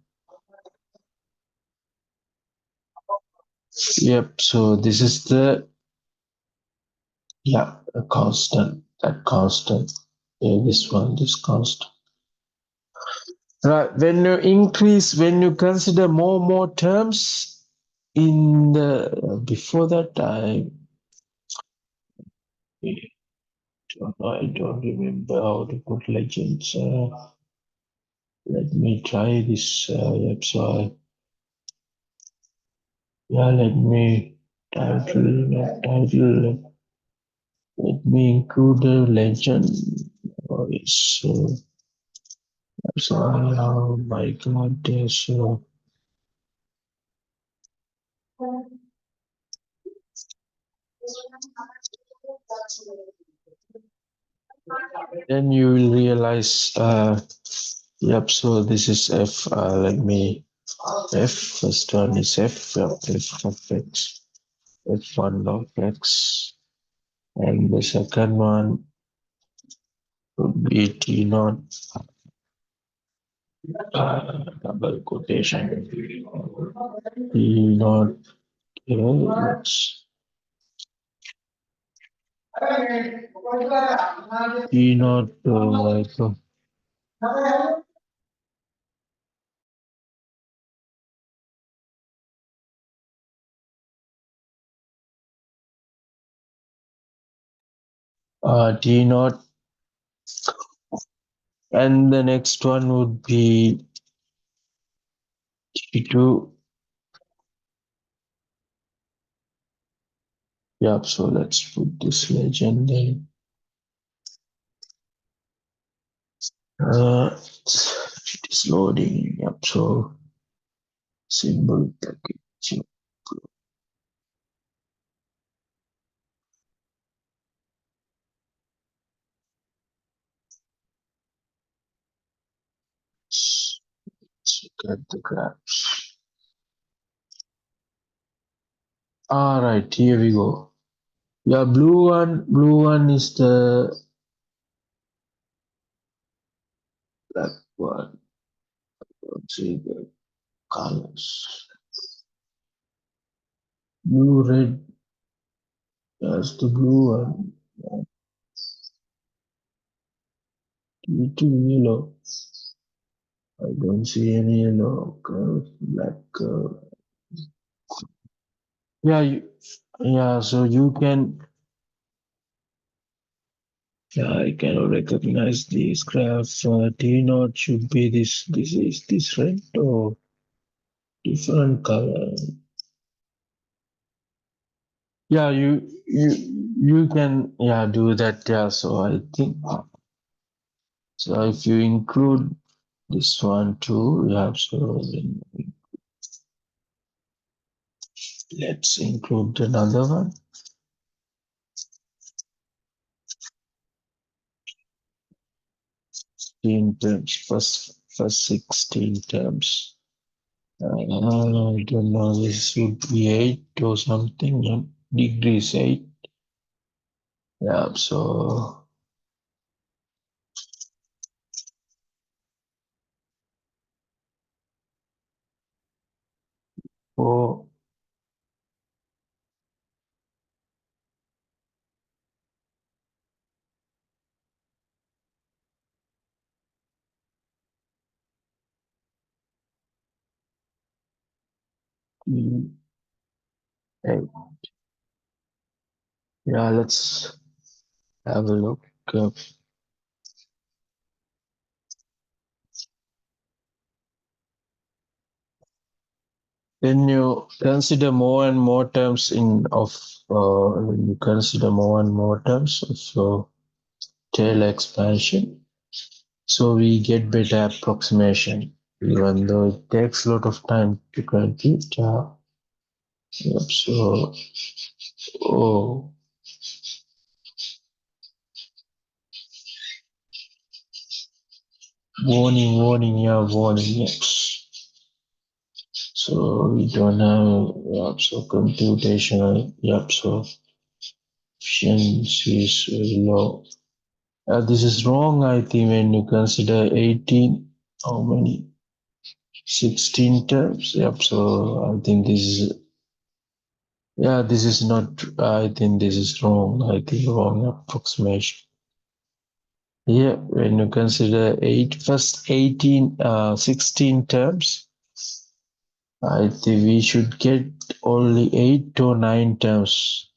Yep. So this is the a constant. That constant. This constant. Right. When you consider more terms in the before that, I don't remember how to put legends. Let me try this. Yep. So let me title. Let me include the legend. Oh, yes. Oh my God. Yes. Then you will realize Yep, so this is F. Let me F. First one is F. F of X. F1 of X. And the second one would be T naught, double quotation. T naught X. T naught T naught, and the next one would be T2. Yep, so let's put this legend in. It is loading. Yep, so symbol packaging. Let's look at the graphs. All right, here we go. Yeah, blue one is the black one. Let's see the colors. Blue, red, that's the blue one. Little yellow. I don't see any yellow. Black. Yeah, yeah. So you can. Yeah, I cannot recognize this graph. T naught should be this. This is this red or different color. Yeah, you can do that. Yeah, so I think so. If you include this one too, yeah. So then let's include another one. 16 terms. First 16 terms. I don't know. This would be 8 or something. Yeah. Degrees 8. Yeah. So. Oh. Hey, yeah, let's have a look. When you consider more and more terms when you consider more and more terms of Taylor expansion, so we get better approximation, even though it takes a lot of time to compute. Yep, so oh. Warning, yeah, warning, yes. So we don't have, so computational, so efficiency is very low. This is wrong, I think, when you consider 18, how many? 16 terms. Yep, so I think this is not, I think this is wrong. I think wrong approximation. Yeah, when you consider first 16 terms, I think we should get only 8 or 9 terms.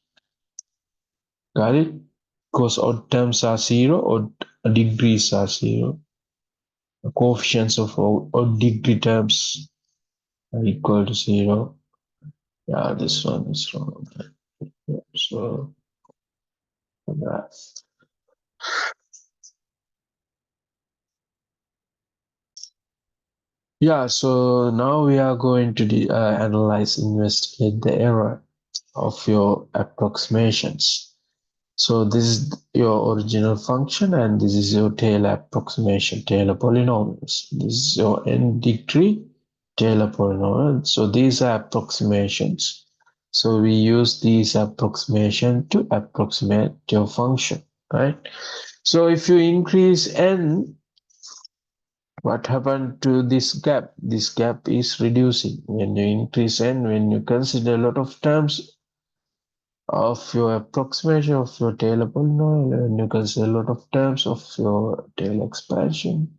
Got it? Because odd terms are 0, odd degrees are 0. The coefficients of odd degree terms are equal to 0. Yeah, this one is wrong. Yeah, so that. Yeah, so now we are going to investigate the error of your approximations. So this is your original function, and this is your Taylor approximation, Taylor polynomials. This is your n degree Taylor polynomial. So these are approximations. So we use these approximation to approximate your function, right? So if you increase n, what happened to this gap? This gap is reducing. When you increase n, when you consider a lot of terms of your approximation of your Taylor polynomial, and you consider a lot of terms of your Taylor expansion,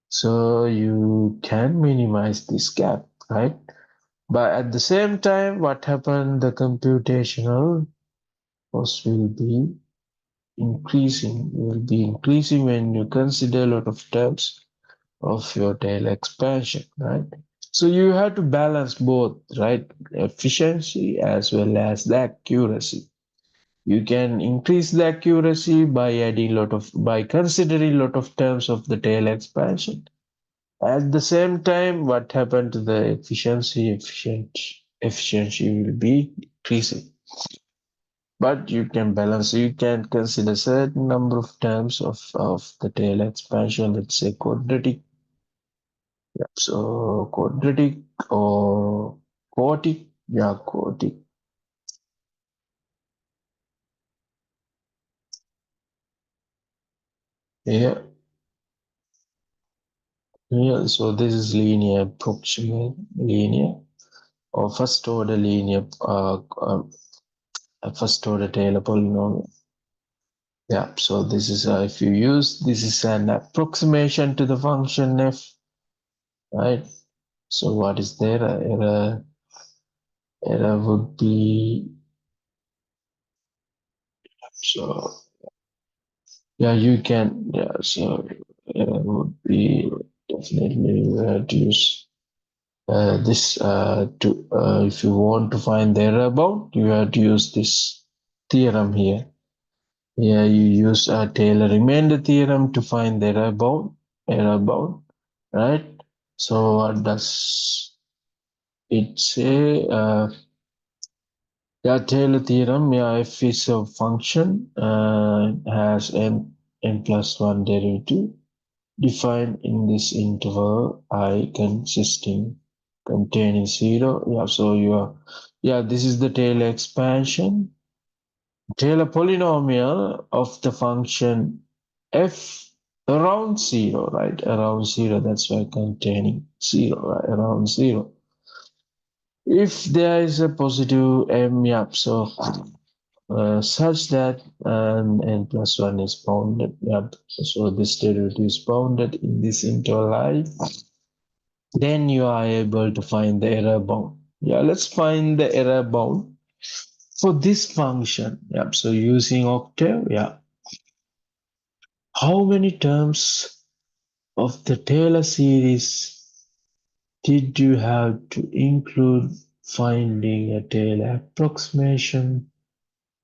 so you can minimize this gap, right? But at the same time, what happened? The computational cost will be increasing. Will be increasing when you consider a lot of terms of your Taylor expansion, right? So you have to balance both, right? Efficiency as well as the accuracy. You can increase the accuracy by adding by considering a lot of terms of the Taylor expansion. At the same time, what happened to the efficiency will be increasing. But you can balance, you can consider certain number of terms of the Taylor expansion, let's say quadratic. Yeah, so quadratic or quartic, yeah, quartic. Yeah, yeah. So this is linear approximate linear or first order linear first order Taylor polynomial. Yeah, so this is if you use this is an approximation to the function f, right? So what is there? Error would be, so yeah, you can, yeah, so error would be definitely reduce this to if you want to find the error bound, you have to use this theorem here. Yeah, you use a Taylor remainder theorem to find the error bound, right? So what does it say? Yeah, Taylor theorem. Yeah, if it's a function has n plus one derivative defined in this interval I containing zero. Yeah, so this is the Taylor expansion. Taylor polynomial of the function f around zero, right? Around zero, that's why containing zero, right? Around zero. If there is a positive m, yeah, so such that n plus one is bounded, yeah, so this derivative is bounded in this interval I, then you are able to find the error bound. Yeah, let's find the error bound for this function. Yeah, so using octave, yeah. How many terms of the Taylor series did you have to include finding a Taylor approximation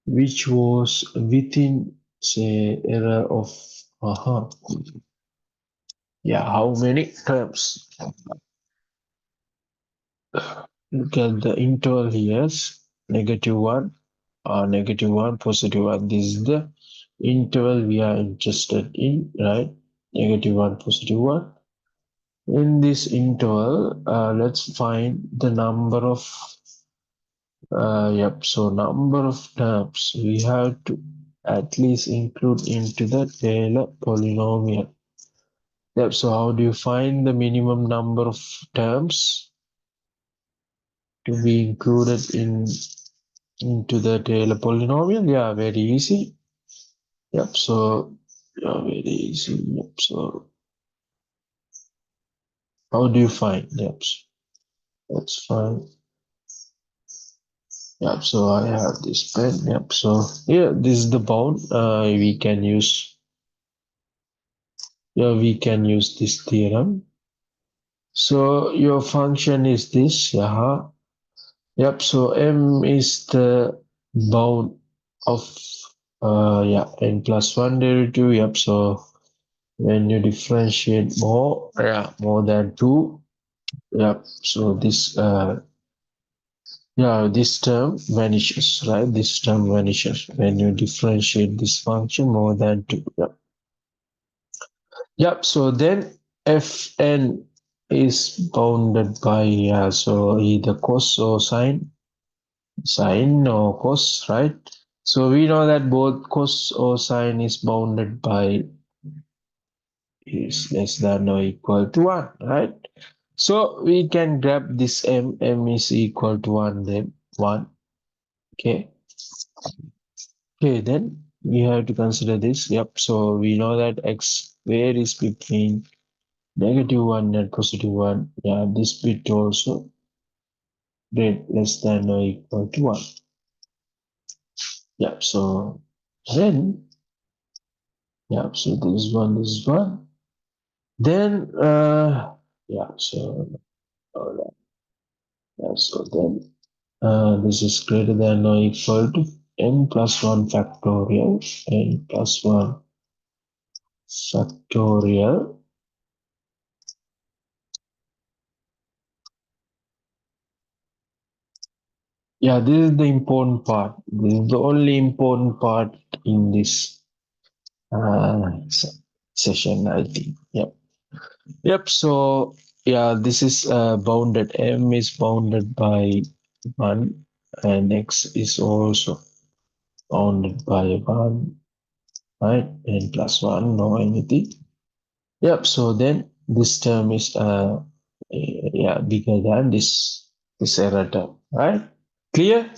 which was within, say, error of, yeah, how many terms? Look at the interval here, -1, -1, +1. This is the interval we are interested in, right? -1, +1. In this interval, let's find the number of, so number of terms we have to at least include into the Taylor polynomial. Yep, so how do you find the minimum number of terms to be included into the Taylor polynomial? Yeah, very easy. Yep, so yeah, very easy. Yep, so how do you find? Yep, so let's find. Yep, so I have this pen. Yep, so yeah, this is the bound. We can use. Yeah, we can use this theorem. So your function is this. Yeah. Yep. So m is the bound of n plus one derivative. Yep. So when you differentiate more than two. Yep. So this Yeah, this term vanishes, right? This term vanishes when you differentiate this function more than 2. Yep. Yep. So then Fn is bounded by, yeah, so either cos or sine or cos, right? So we know that both cos or sine is bounded by is less than or equal to 1, right? So we can grab this m is equal to 1, then 1, okay? Okay, then we have to consider this. Yep, so we know that x varies between -1 and +1. Yeah, this bit also great less than or equal to 1. Yep, so then, yep, so this is one. Then, yeah, so, yeah, so then this is greater than or equal to n plus 1 factorial, n plus 1 factorial. Yeah, this is the important part. This is the only important part in this session, I think. Yep. Yep. So, yeah, this is bounded. M is bounded by 1, and X is also bounded by 1, right? N plus 1, no anything. Yep. So then this term is yeah, bigger than this error term, right? Clear?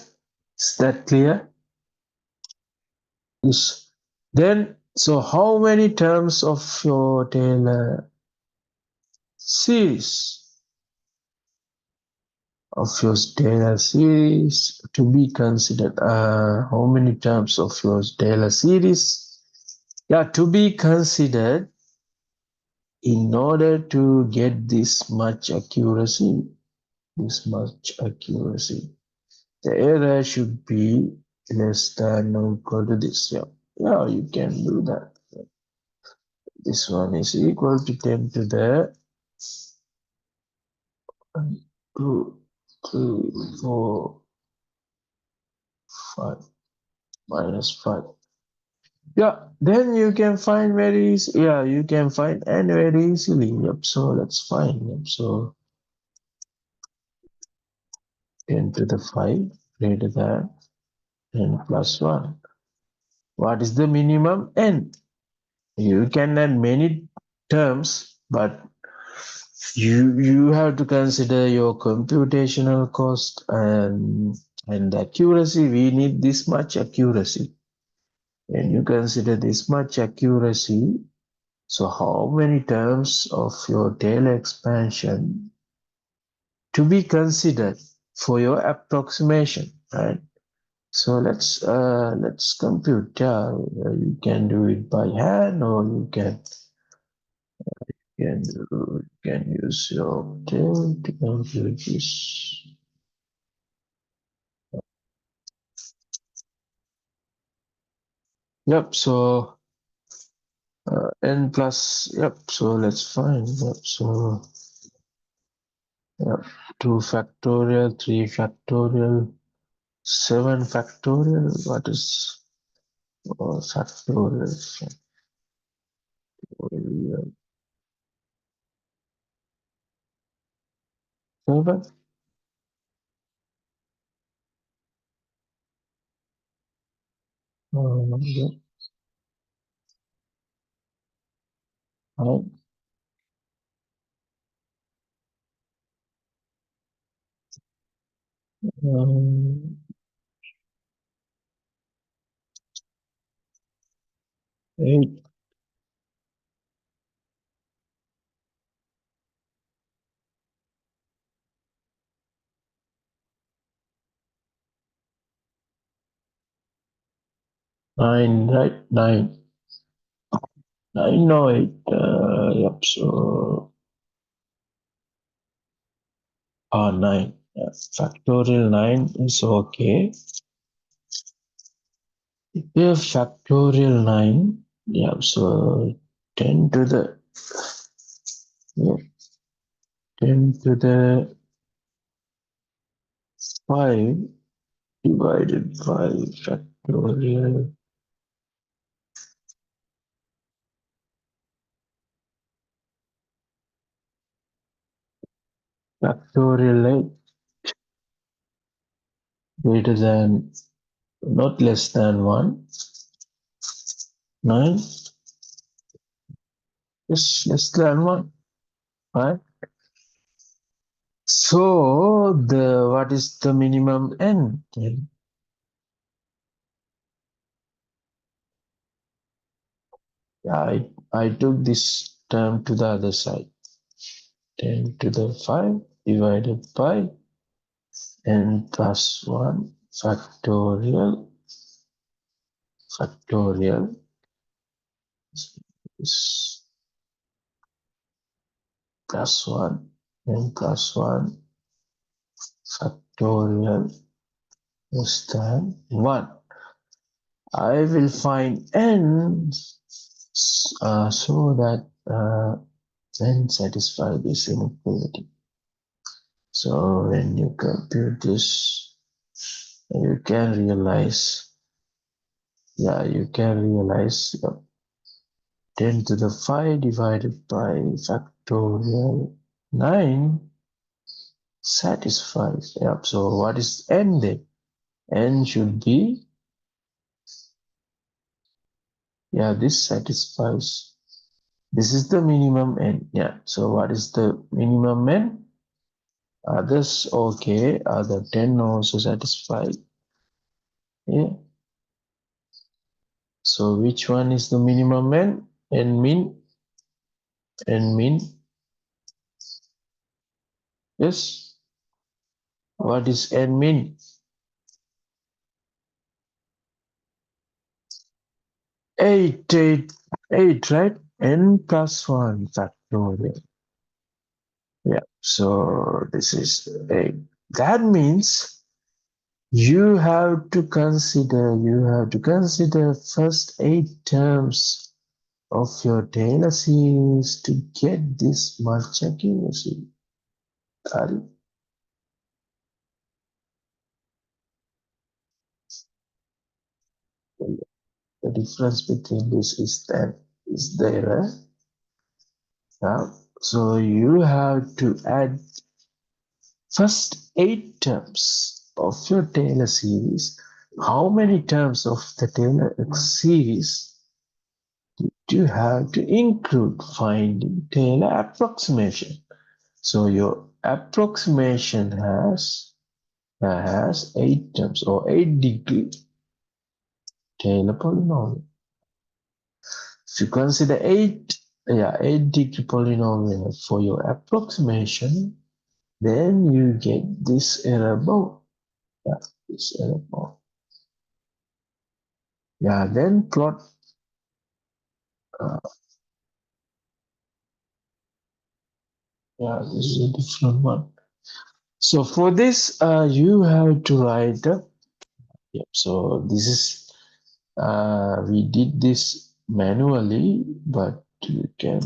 Is that clear? Yes. Then, so how many terms of your Taylor series to be considered? How many terms of your Taylor series? Yeah, to be considered in order to get this much accuracy. The error should be less than or equal to this. Yeah, yeah, you can do that. This one is equal to 10 to the 1, 2, 3, 4, 5, -5. Yeah, then you can find very easy. Yeah, you can find n very easily. Yep, so let's find. Yep, so 10 to the 5 greater than n plus 1. What is the minimum n? You can add many terms, but you have to consider your computational cost and accuracy. We need this much accuracy. When you consider this much accuracy, so how many terms of your Taylor expansion to be considered for your approximation, right? So let's compute. You can do it by hand, or you can use your tail to compute this. Yep. So n plus. Yep. So let's find. Yep. So yep. 2 factorial, 3 factorial, 7 factorial. What is factorial? Factorial 7. Yep. Right. 8, 9, right? 9. 9, no, 8. Yep. So 9. Factorial 9 is okay. If factorial 9, yeah, so 10 to the, yeah, 10 to the 5 divided by factorial. Factorial 8 greater than, not less than 1. 9 is less than 1. Right? So what is the minimum n? I took this term to the other side. 10 to the 5 divided by n plus 1 factorial is plus 1 n plus 1 factorial less than 1. I will find n so that n satisfy this inequality. So when you compute this, you can realize, you can realize 10 to the 5 divided by factorial 9 satisfies. Yep. So what is n then? N should be, this satisfies. This is the minimum n. Yeah. So what is the minimum n? Others okay. Other 10 also satisfy. Yeah. So which one is the minimum n? N min. N min. Yes. What is n min? 8, right? N plus 1 factorial. Yeah, so this is 8. That means you have to consider first 8 terms of your Taylor series to get this much accuracy. Got it? The difference between this is that is the error. So you have to add first 8 terms of your Taylor series. How many terms of the Taylor series you have to include finding Taylor approximation? So your approximation has 8 terms or 8-degree Taylor polynomial. If you consider 8-degree polynomial for your approximation, then you get this error bound. This error bound. Then plot this is a different one. So for this, you have to write. So this is we did this manually, but you can.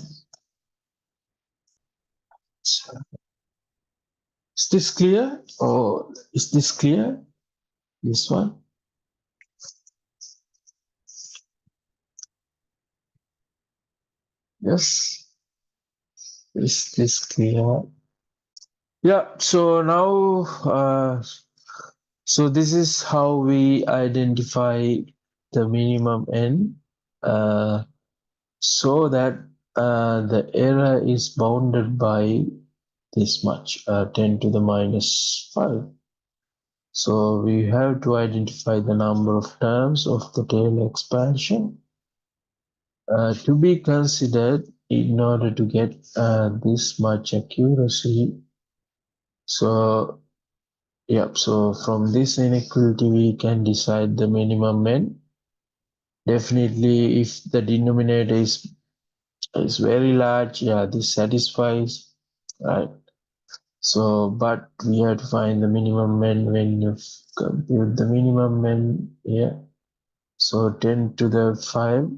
Is this clear? Or is this clear? This one? Yes. Is this clear? Yeah. So now, so this is how we identify the minimum n, so that the error is bounded by this much, 10 to the minus 5. So we have to identify the number of terms of the Taylor expansion to be considered in order to get this much accuracy. So so from this inequality we can decide the minimum n. Definitely if the denominator is very large, this satisfies, right? So but we have to find the minimum n when you compute the minimum n here. So 10 to the 5,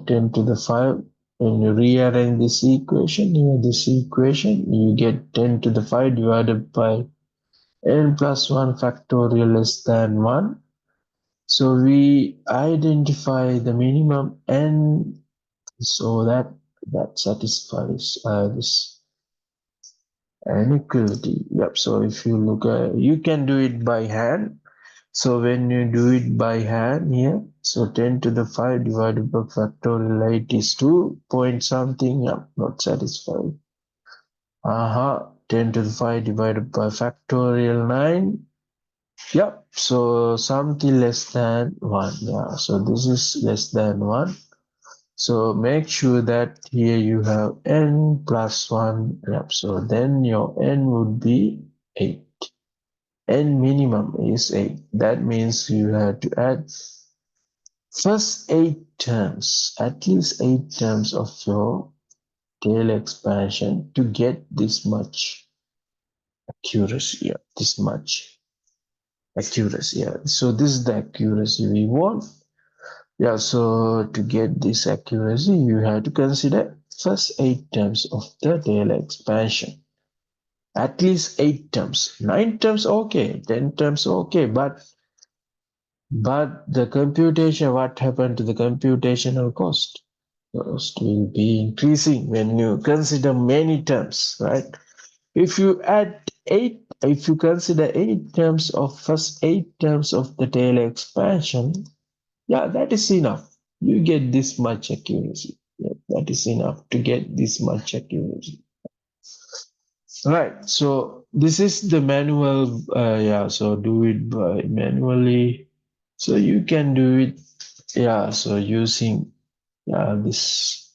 10 to the 5. When you rearrange this equation, you get 10 to the 5 divided by n plus 1 factorial less than 1. So we identify the minimum n so that satisfies this inequality. Yep. So if you look at, you can do it by hand. So when you do it by hand here, so 10 to the 5 divided by factorial 8 is 2 point something. Yep, not satisfied. 10 to the 5 divided by factorial 9. Yep, so something less than 1. Yeah, so this is less than 1. So make sure that here you have n plus 1. Yep, so then your n would be 8. N minimum is 8. That means you have to add first 8 terms, at least 8 terms of your tail expansion to get this much accuracy. Yeah, this much accuracy. Yeah. So this is the accuracy we want. Yeah, so to get this accuracy, you have to consider first 8 terms of the tail expansion. At least 8 terms. 9 terms okay, 10 terms okay, but the computation, what happened to the computational cost? Cost will be increasing when you consider many terms, right? If you add 8, if you consider 8 terms of first 8 terms of the tail expansion, yeah, that is enough. You get this much accuracy. Yeah, that is enough to get this much accuracy. Right. So this is the manual. Yeah. So do it by manually. So you can do it. Yeah. So using this.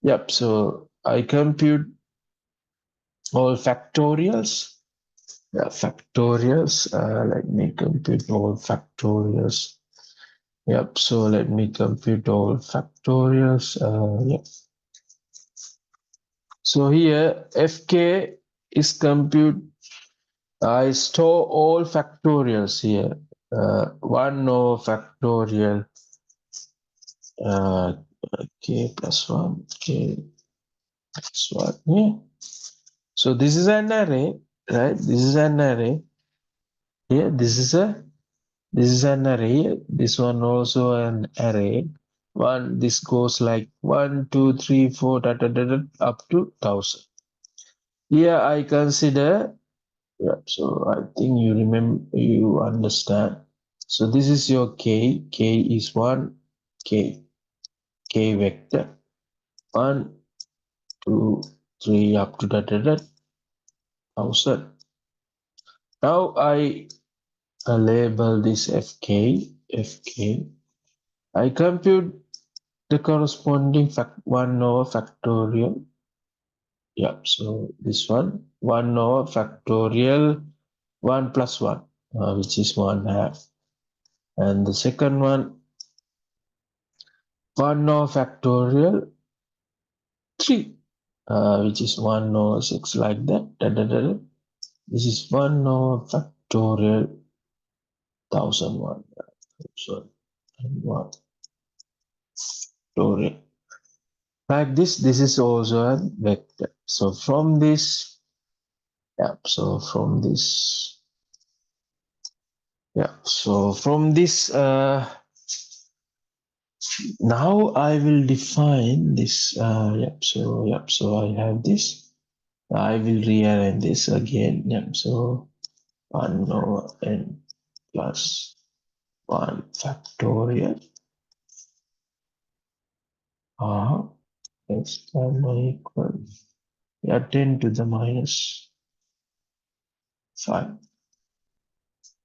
Yep. So I compute all factorials. Yeah, factorials. Let me compute all factorials. Yep. So let me compute all factorials. Yep. So here fk is compute. I store all factorials here. 1 over factorial k plus 1 k plus 1. Yeah. So this is an array, right? This is an array. Here, this is an array. This one also an array. This goes like 1, 2, 3, 4, up to 1,000. Here I consider. Yeah, so I think you remember, you understand. So this is your k. K is 1, k vector. 1, 2, 3, up to 1,000. Now I label this fk. I compute the corresponding 1 over factorial. Yeah, so this 1 over factorial 1 plus 1, which is 1/2. And the second one, 1 over factorial 3, which is 1 over 6, like that. This is 1 over factorial 1,001. So, 1 factorial. Like this is also a vector. So from this, yeah, so from this, yeah, so from this, now I will define this, so I have this. I will rearrange this again. Yep, so 1 over n plus 1 factorial x equal, yeah, 10 to the minus 5.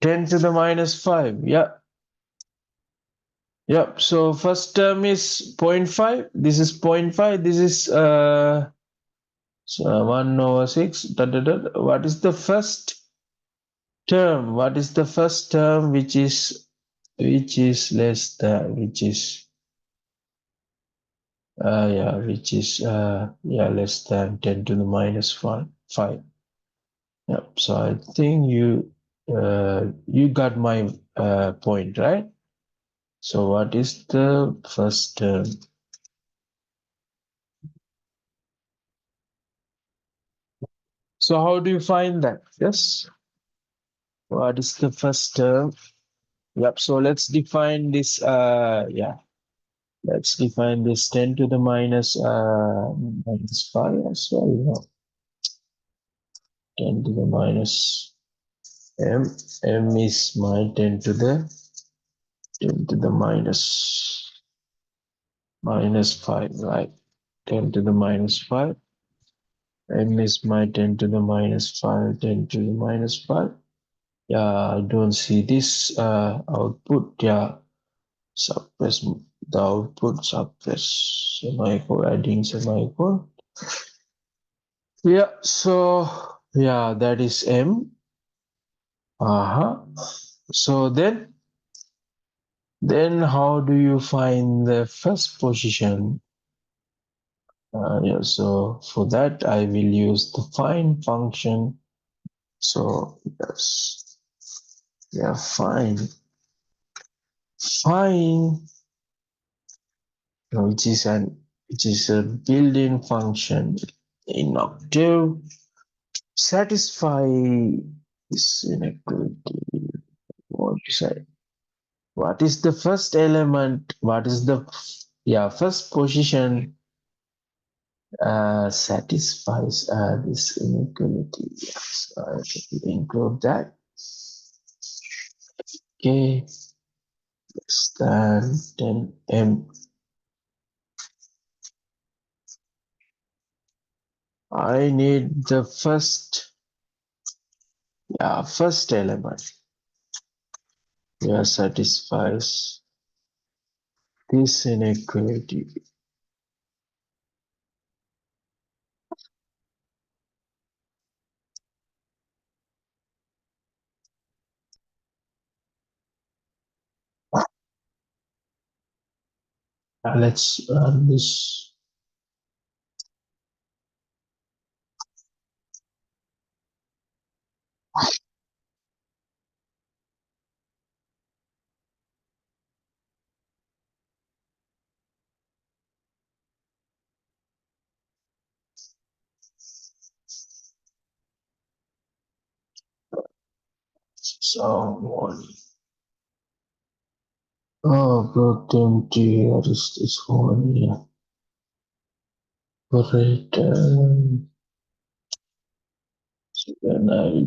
10 to the minus 5, yeah. Yep, so first term is 0.5, this is 0.5, this is so 1 over 6. What is the first term? What is the first term which is less than, which is less than 10 to the minus 5. Yep, so I think you got my point, right? So what is the first term? So how do you find that? Yes. What is the first term? Yep. So let's define this. Yeah. Let's define this 10 to the minus 5 as well. No, 10 to the minus m. M is my 10 to the minus 5, right? 10 to the minus 5. M is my 10 to the minus 5, 10 to the minus 5. Yeah, I don't see this output. Yeah, suppress the output, suppress semicolon, adding semicolon. Yeah, so yeah, that is M. Uh-huh. So then how do you find the first position? Yeah, so for that I will use the find function. So yes, yeah, find, which is a built-in function in Octave. Satisfy this inequality. What is it? What is the first element? What is the first position satisfies this inequality? Yes, I will include that. Okay, less than 10m. I need the first element. Yeah, satisfies this inequality. Let's run this. So, oh, protein T, what is this one here? Operator. So then I will